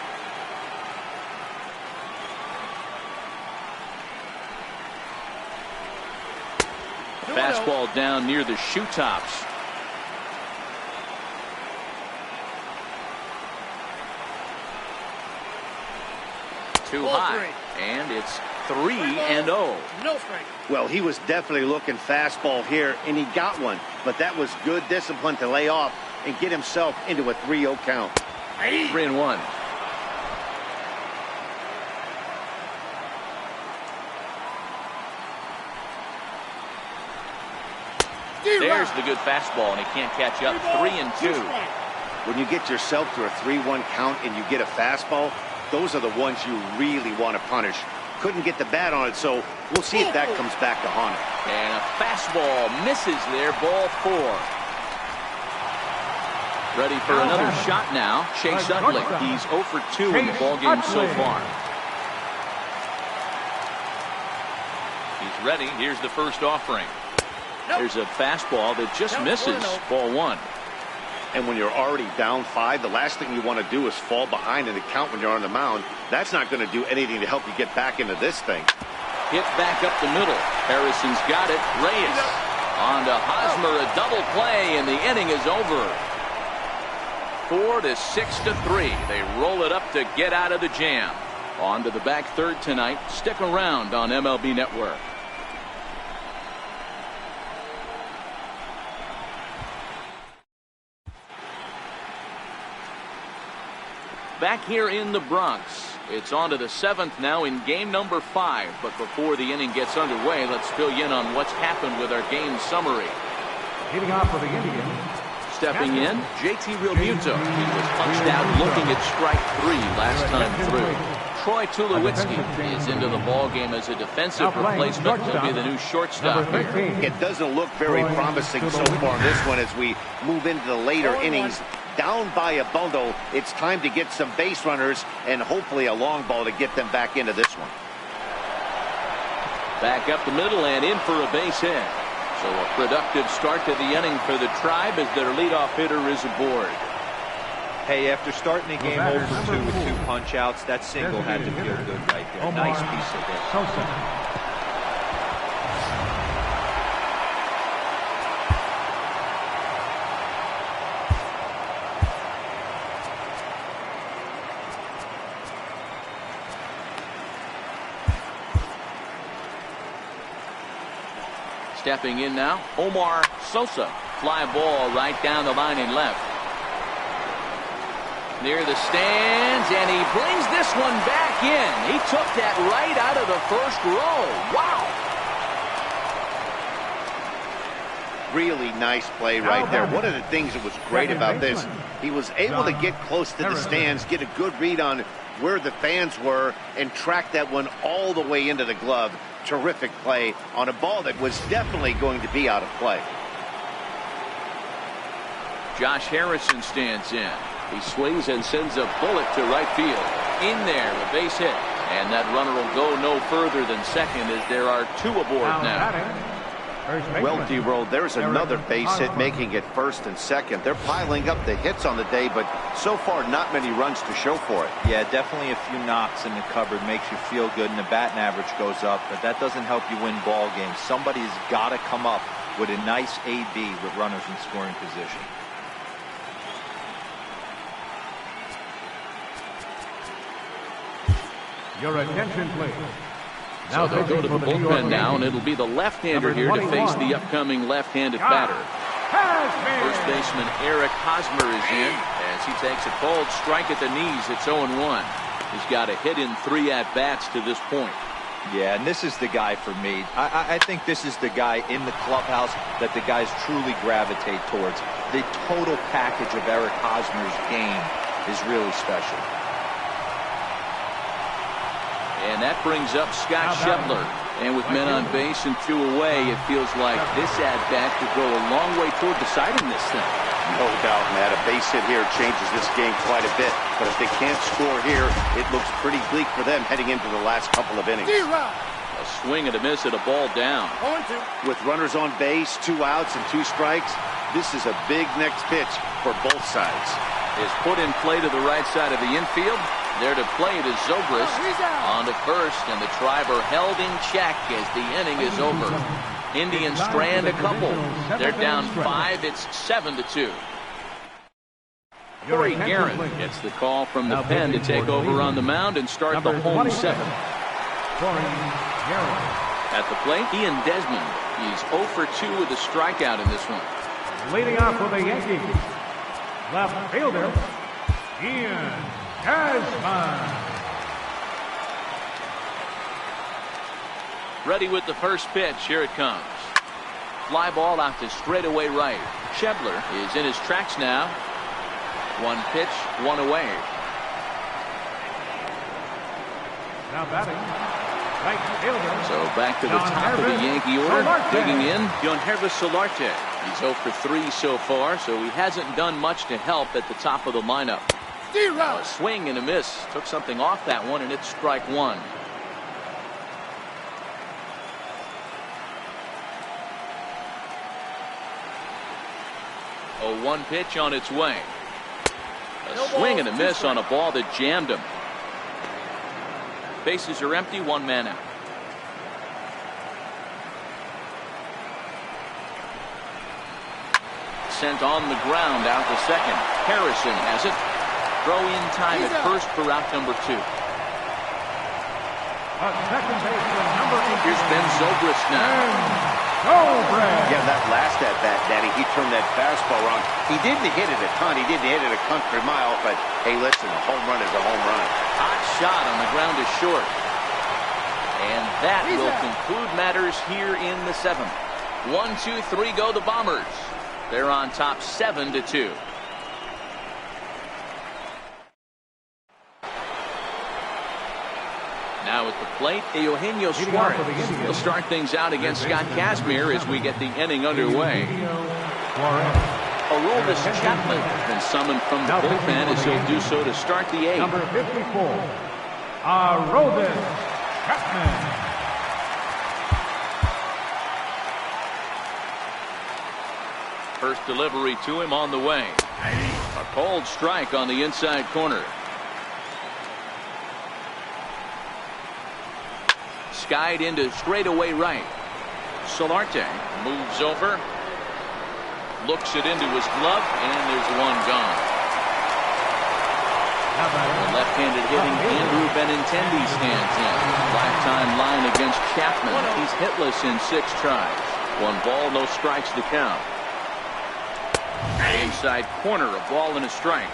Fastball down near the shoe tops. Too high, and it's 3-0.
No strike.
Well, he was definitely looking fastball here, and he got one. But that was good discipline to lay off and get himself into a 3-0 count.
3-1. There's the good fastball, and he can't catch up. 3-2.
When you get yourself to a 3-1 count and you get a fastball, those are the ones you really want to punish. Couldn't get the bat on it, so we'll see if that comes back to haunt him.
And a fastball misses there, ball 4. Ready for another shot now, Chase Utley. He's 0 for 2 in the ballgame so far. He's ready. Here's the first offering. There's a fastball that just misses, ball 1.
And when you're already down 5, the last thing you want to do is fall behind in the count when you're on the mound. That's not going to do anything to help you get back into this thing.
Hit back up the middle. Harrison's got it. Reyes on to Hosmer, a double play, and the inning is over. 4 to 6 to 3. They roll it up to get out of the jam. On to the back third tonight. Stick around on MLB Network. Back here in the Bronx, it's on to the 7th now in game number 5. But before the inning gets underway, let's fill you in on what's happened with our game summary.
Leading off for the Indians.
Stepping in, JT Realmuto. He was punched out looking at strike 3 last time through. Troy Tulowitzki is into the ballgame as a defensive replacement. He'll be the new shortstop here.
It doesn't look very promising so far in this one as we move into the later innings. Down by a bundle, it's time to get some base runners and hopefully a long ball to get them back into this one.
Back up the middle and in for a base hit. So a productive start to the inning for the Tribe as their leadoff hitter is aboard.
Hey, after starting the game 0-2 with 2 punch-outs, that single had to feel good right there. Nice piece of hit.
Stepping in now, Omar Sosa. Fly ball right down the line and left. Near the stands, and he brings this one back in. He took that right out of the first row. Wow.
Really nice play right there. One of the things that was great about this, he was able to get close to the stands, get a good read on where the fans were, and track that one all the way into the glove. Terrific play on a ball that was definitely going to be out of play.
Josh Harrison stands in. He swings and sends a bullet to right field. In there, a base hit. And that runner will go no further than second as there are 2 aboard now.
Well, D-Roll, there's another base hit making it first and second. They're piling up the hits on the day, but so far not many runs to show for it.
Yeah, definitely a few knocks in the cupboard makes you feel good, and the batting average goes up, but that doesn't help you win ball games. Somebody's got to come up with a nice AB with runners in scoring position.
Your attention, please.
So they'll go to the bullpen now, and it'll be the left-hander here to face the upcoming left-handed batter. First baseman Eric Hosmer is in as he takes a cold strike at the knees. It's 0-1. He's got a hit in 3 at-bats to this point.
Yeah, and this is the guy for me. I think this is the guy in the clubhouse that the guys truly gravitate towards. The total package of Eric Hosmer's game is really special.
And that brings up Scott Schebler. And with men on base and 2 away, it feels like this at-bat could go a long way toward deciding this thing.
No doubt, Matt. A base hit here changes this game quite a bit. But if they can't score here, it looks pretty bleak for them heading into the last couple of innings.
A swing and a miss at a ball down.
With runners on base, 2 outs and 2 strikes, this is a big next pitch for both sides.
Is put in play to the right side of the infield. There to play it is Zobrist on to first, and the Tribe are held in check as the inning is over. Indians strand a couple. They're down 5. It's 7-2. Corey Guerin gets the call from the pen to take over on the mound and start the home 7. At the plate, Ian Desmond. He's 0 for 2 with a strikeout in this one.
Leading off for the Yankees, left fielder, Ian Desmond.
Ready with the first pitch. Here it comes. Fly ball out to straightaway right. Schebler is in his tracks now. 1 pitch, 1 away.
Now batting, right fielder.
So back to the top of the Yankee order. Digging in, Yangervis Solarte. He's 0 for 3 so far, so he hasn't done much to help at the top of the lineup. Now a swing and a miss. Took something off that one, and it's strike 1. A 1 pitch on its way. A swing and a miss on a ball that jammed him. Bases are empty, 1 man out. Sent on the ground out to second. Harrison has it. Throw in time at first for out number 2.
Second baseman, number 8.
Here's Ben Zobrist now.
Yeah, that last at bat, Daddy, he turned that fastball around. He didn't hit it a ton. He didn't hit it a country mile, but hey, listen, a home run is a home run.
Hot shot on the ground is short. And that will conclude matters here in the 7th. 1, 2, 3 go the Bombers. They're on top 7-2.
now at the plate.
Eugenio Suarez will start things out against Scott Kazmir as we get the inning underway. Aroldis Chapman has been summoned from the bullpen as he'll do so to start the eighth.
Number 54, Aroldis Chapman.
First delivery to him on the way. A cold strike on the inside corner. Skied into straightaway right. Solarte moves over. Looks it into his glove, and there's one gone. The left-handed hitting Andrew Benintendi stands in. Lifetime line against Chapman. He's hitless in 6 tries. 1 ball, no strikes to count. Inside corner, a ball and a strike.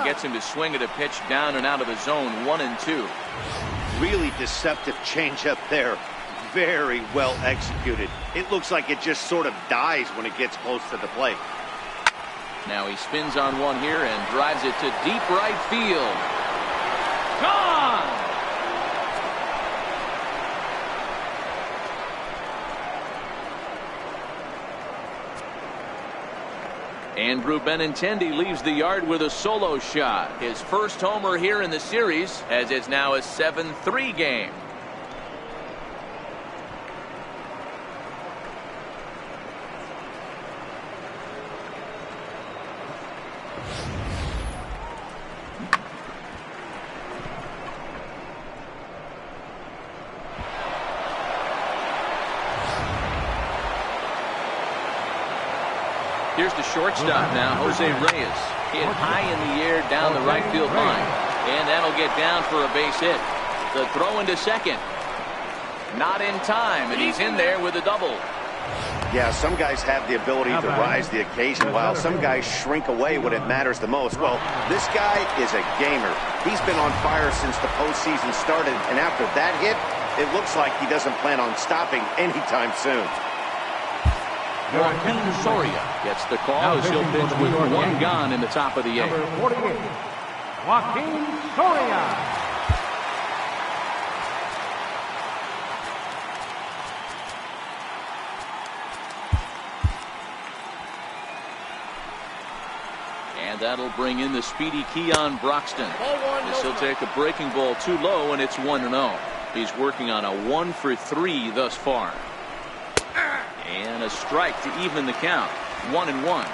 Gets him to swing at a pitch down and out of the zone. 1-2.
Really deceptive changeup there. Very well executed. It looks like it just sort of dies when it gets close to the plate.
Now he spins on one here and drives it to deep right field. Gone! Andrew Benintendi leaves the yard with a solo shot. His first homer here in the series, as it's now a 7-3 game. Here's the shortstop now, Jose Reyes. Hit high in the air down the right field line. And that'll get down for a base hit. The throw into second. Not in time, and he's in there with a double.
Yeah, some guys have the ability to rise the occasion, while some guys shrink away when it matters the most. Well, this guy is a gamer. He's been on fire since the postseason started, and after that hit, it looks like he doesn't plan on stopping anytime soon.
Joaquin Soria gets the call as he'll pitch with 1 gone in the top of the 8th.
Number 48, Joaquin Soria.
And that'll bring in the speedy Keon Broxton. This will take a breaking ball too low, and it's 1-0. He's working on a 1-for-3 thus far. And a strike to even the count. 1-1.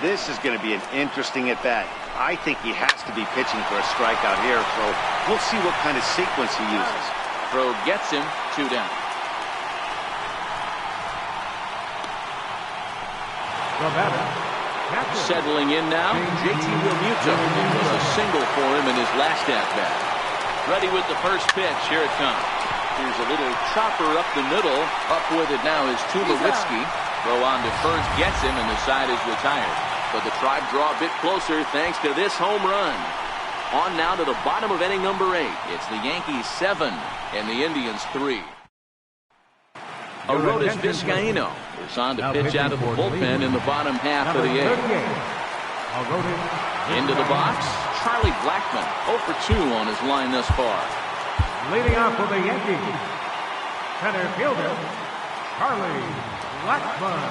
This is going to be an interesting at-bat. I think he has to be pitching for a strikeout here, so we'll see what kind of sequence he uses.
Throw gets him. 2 down. Settling in now, JT Realmuto. It was a single for him in his last at-bat. Ready with the first pitch. Here it comes. Here's a little chopper up the middle. Up with it now is Tulowitzki. Throw on to first gets him, and the side is retired. But the Tribe draw a bit closer thanks to this home run. On now to the bottom of inning number 8. It's the Yankees 7 and the Indians 3. Aroldis Vizcaíno is on to pitch out of the bullpen in the bottom half of the 8th. Into the box, Charlie Blackmon, 0 for 2 on his line thus far.
Leading off for the Yankees, center fielder, Charlie Blackmon.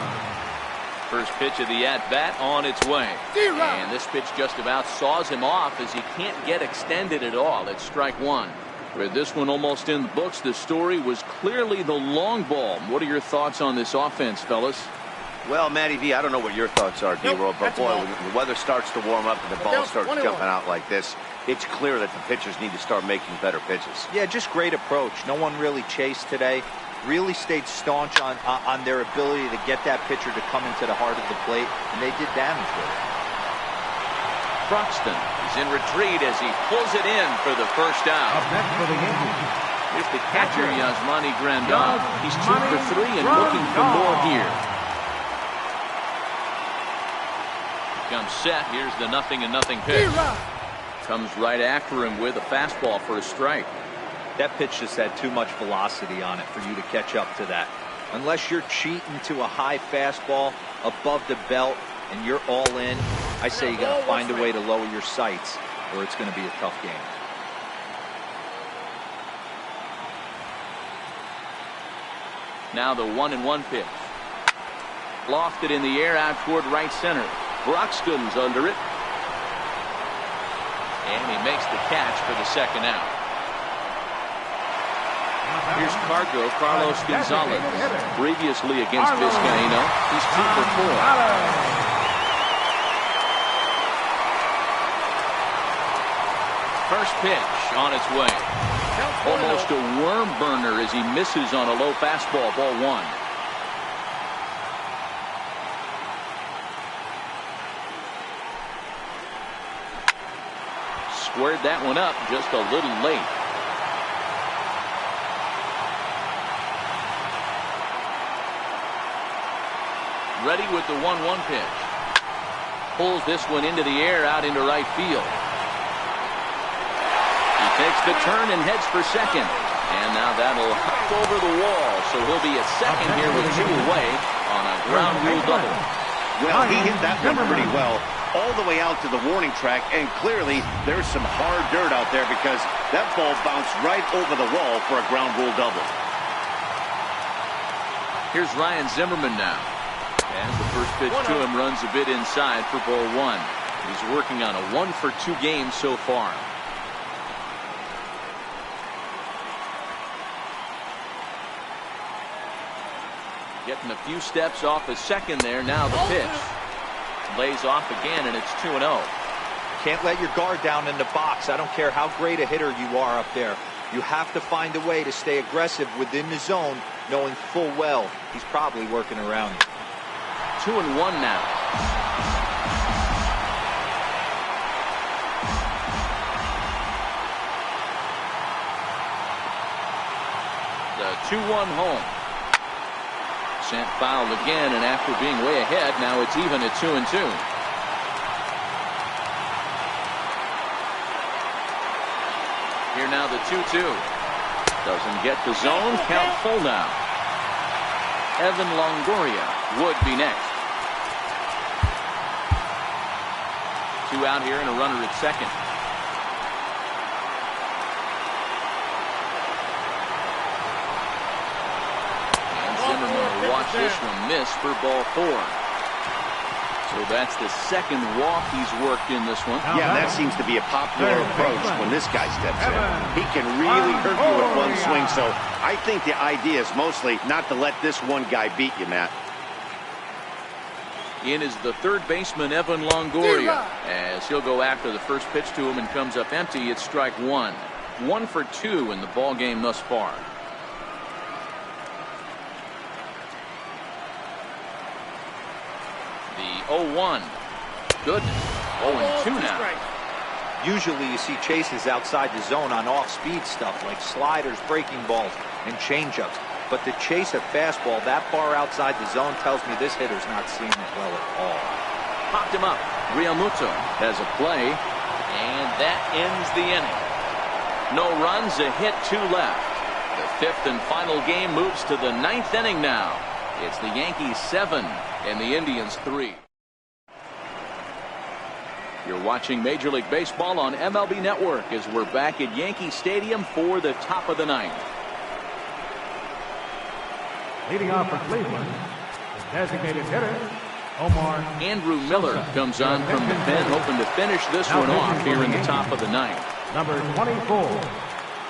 First pitch of the at-bat on its way. And this pitch just about saws him off as he can't get extended at all. It's strike 1. With this one almost in the books, the story was clearly the long ball. What are your thoughts on this offense, fellas?
Well, Matty V, I don't know what your thoughts are, D-Roll, but boy, when the weather starts to warm up and the ball starts jumping out like this, it's clear that the pitchers need to start making better pitches.
Yeah, just great approach. No one really chased today. Really stayed staunch on their ability to get that pitcher to come into the heart of the plate, and they did damage with it.
Broxton is in retreat as he pulls it in for the first out.
Up next for the Yankees,
Here's the catcher, Yasmani Grandal. He's 2 for 3 and looking for more here. Comes set. Here's the 0-0 pitch. Comes right after him with a fastball for a strike.
That pitch just had too much velocity on it for you to catch up to that. Unless you're cheating to a high fastball above the belt and you're all in, I say you got to find a way to lower your sights, or it's going to be a tough game.
Now the 1-1 pitch. Lofted in the air out toward right center. Broxton's under it. And he makes the catch for the second out. Here's Carlos Gonzalez. Previously against Vizcaíno, he's 2 for 4. First pitch on its way. Almost a worm burner as he misses on a low fastball, ball 1. Squared that one up just a little late. Ready with the 1-1 pitch. Pulls this one into the air out into right field. He takes the turn and heads for second. And now that'll hop over the wall. So he'll be at second here with 2 away on a ground rule double.
Well, he hit that one pretty well all the way out to the warning track, and clearly there's some hard dirt out there because that ball bounced right over the wall for a ground rule double.
Here's Ryan Zimmerman now. And the first pitch to him runs a bit inside for ball 1. He's working on a 1-for-2 game so far. Getting a few steps off a second there. Now the pitch. Lays off again, and it's 2-0.
Can't let your guard down in the box. I don't care how great a hitter you are up there. You have to find a way to stay aggressive within the zone, knowing full well he's probably working around you.
2-1 now. The 2-1 home. Sent foul again, and after being way ahead, now it's even at 2-2. Here now the 2-2. Doesn't get the zone. Count full now. Evan Longoria would be next. 2 out here and a runner at second. Watch this one miss for ball 4. So that's the second walk he's worked in this one.
Yeah, that seems to be a popular approach when this guy steps in. He can really hurt you with one swing, so I think the idea is mostly not to let this one guy beat you, Matt.
In is the third baseman, Evan Longoria, as he'll go after the first pitch to him and comes up empty. It's strike 1. 1 for 2 in the ball game thus far. The 0-1. Good. 0-2 now.
Usually you see chases outside the zone on off-speed stuff like sliders, breaking balls, and changeups. But to chase a fastball that far outside the zone tells me this hitter's not seeing it well at all.
Popped him up. Realmuto has a play, and that ends the inning. No runs, a hit, 2 left. The 5th and final game moves to the 9th inning now. It's the Yankees 7 and the Indians 3. You're watching Major League Baseball on MLB Network as we're back at Yankee Stadium for the top of the 9th.
Leading off for Cleveland, the designated hitter, Omar.
Andrew Miller comes on from the pen, hoping to finish this one off here in the top of the 9th.
Number 24,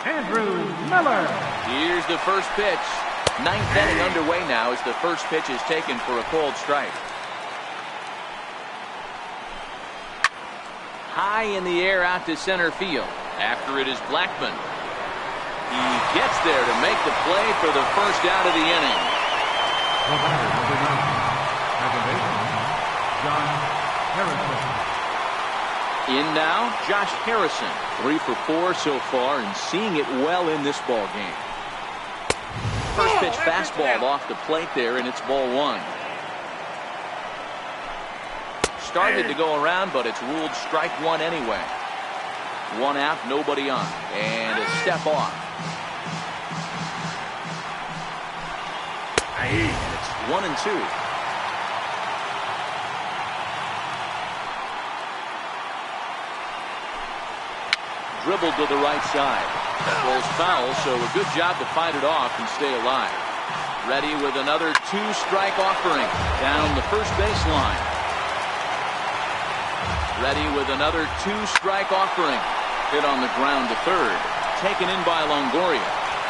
Andrew Miller.
Here's the first pitch. 9th inning underway now as the first pitch is taken for a called strike. High in the air out to center field. After it is Blackmon. He gets there to make the play for the first out of the inning.
The batter, number 9, second baseman, Josh Harrison.
In now, Josh Harrison. 3 for 4 so far and seeing it well in this ball game. First pitch fastball off the plate there, and it's ball 1. Started to go around, but it's ruled strike 1 anyway. 1 out, nobody on, and a step off. And it's 1-2.
dribbled to the right side. Rolls foul, so a good job to fight it off and stay alive. Ready with another two-strike offering down the first baseline. Ready with another two-strike offering. Hit on the ground to third. Taken in by Longoria.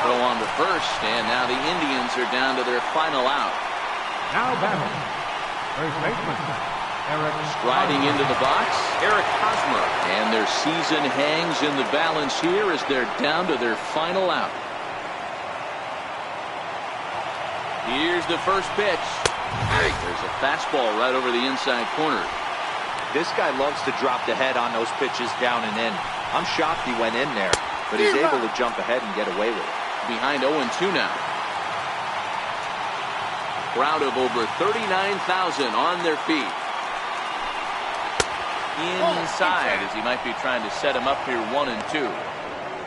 Throw on to first, and now the Indians are down to their final out.
Now battle. First baseman, Eric.
Striding into the box, Eric Hosmer. And their season hangs in the balance here as they're down to their final out. Here's the first pitch. There's a fastball right over the inside corner.
This guy loves to drop the head on those pitches down and in. I'm shocked he went in there, but he's able to jump ahead and get away with it.
Behind 0-2 now. Crowd of over 39,000 on their feet. Inside as he might be trying to set him up here 1-2.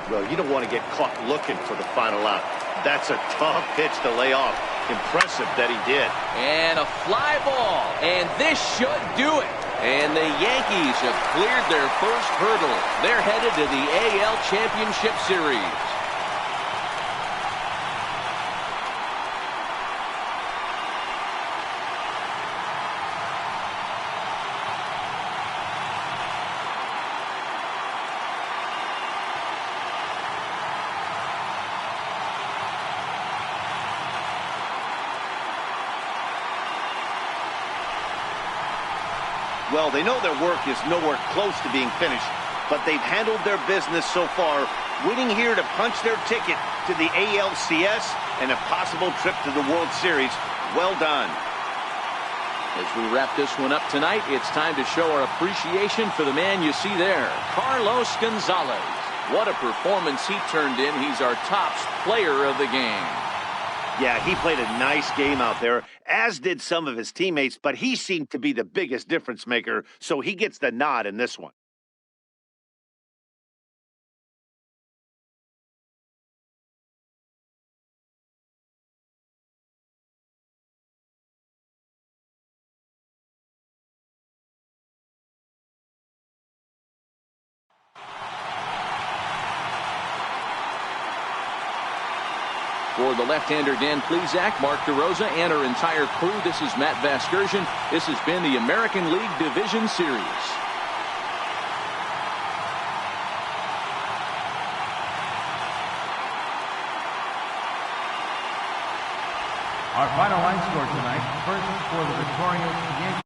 Well, you don't want to get caught looking for the final out. That's a tough pitch to lay off. Impressive that he did.
And a fly ball. And this should do it. And the Yankees have cleared their first hurdle. They're headed to the AL Championship Series.
Well, they know their work is nowhere close to being finished, but they've handled their business so far, winning here to punch their ticket to the ALCS and a possible trip to the World Series. Well done.
As we wrap this one up tonight, it's time to show our appreciation for the man you see there, Carlos Gonzalez. What a performance he turned in. He's our top player of the game.
Yeah, he played a nice game out there, as did some of his teammates, but he seemed to be the biggest difference maker, so he gets the nod in this one.
For the left-hander Dan Plesac, Mark DeRosa, and our entire crew, this is Matt Vasgersian. This has been the American League Division Series.
Our final line score tonight. First for the victorious Yankees.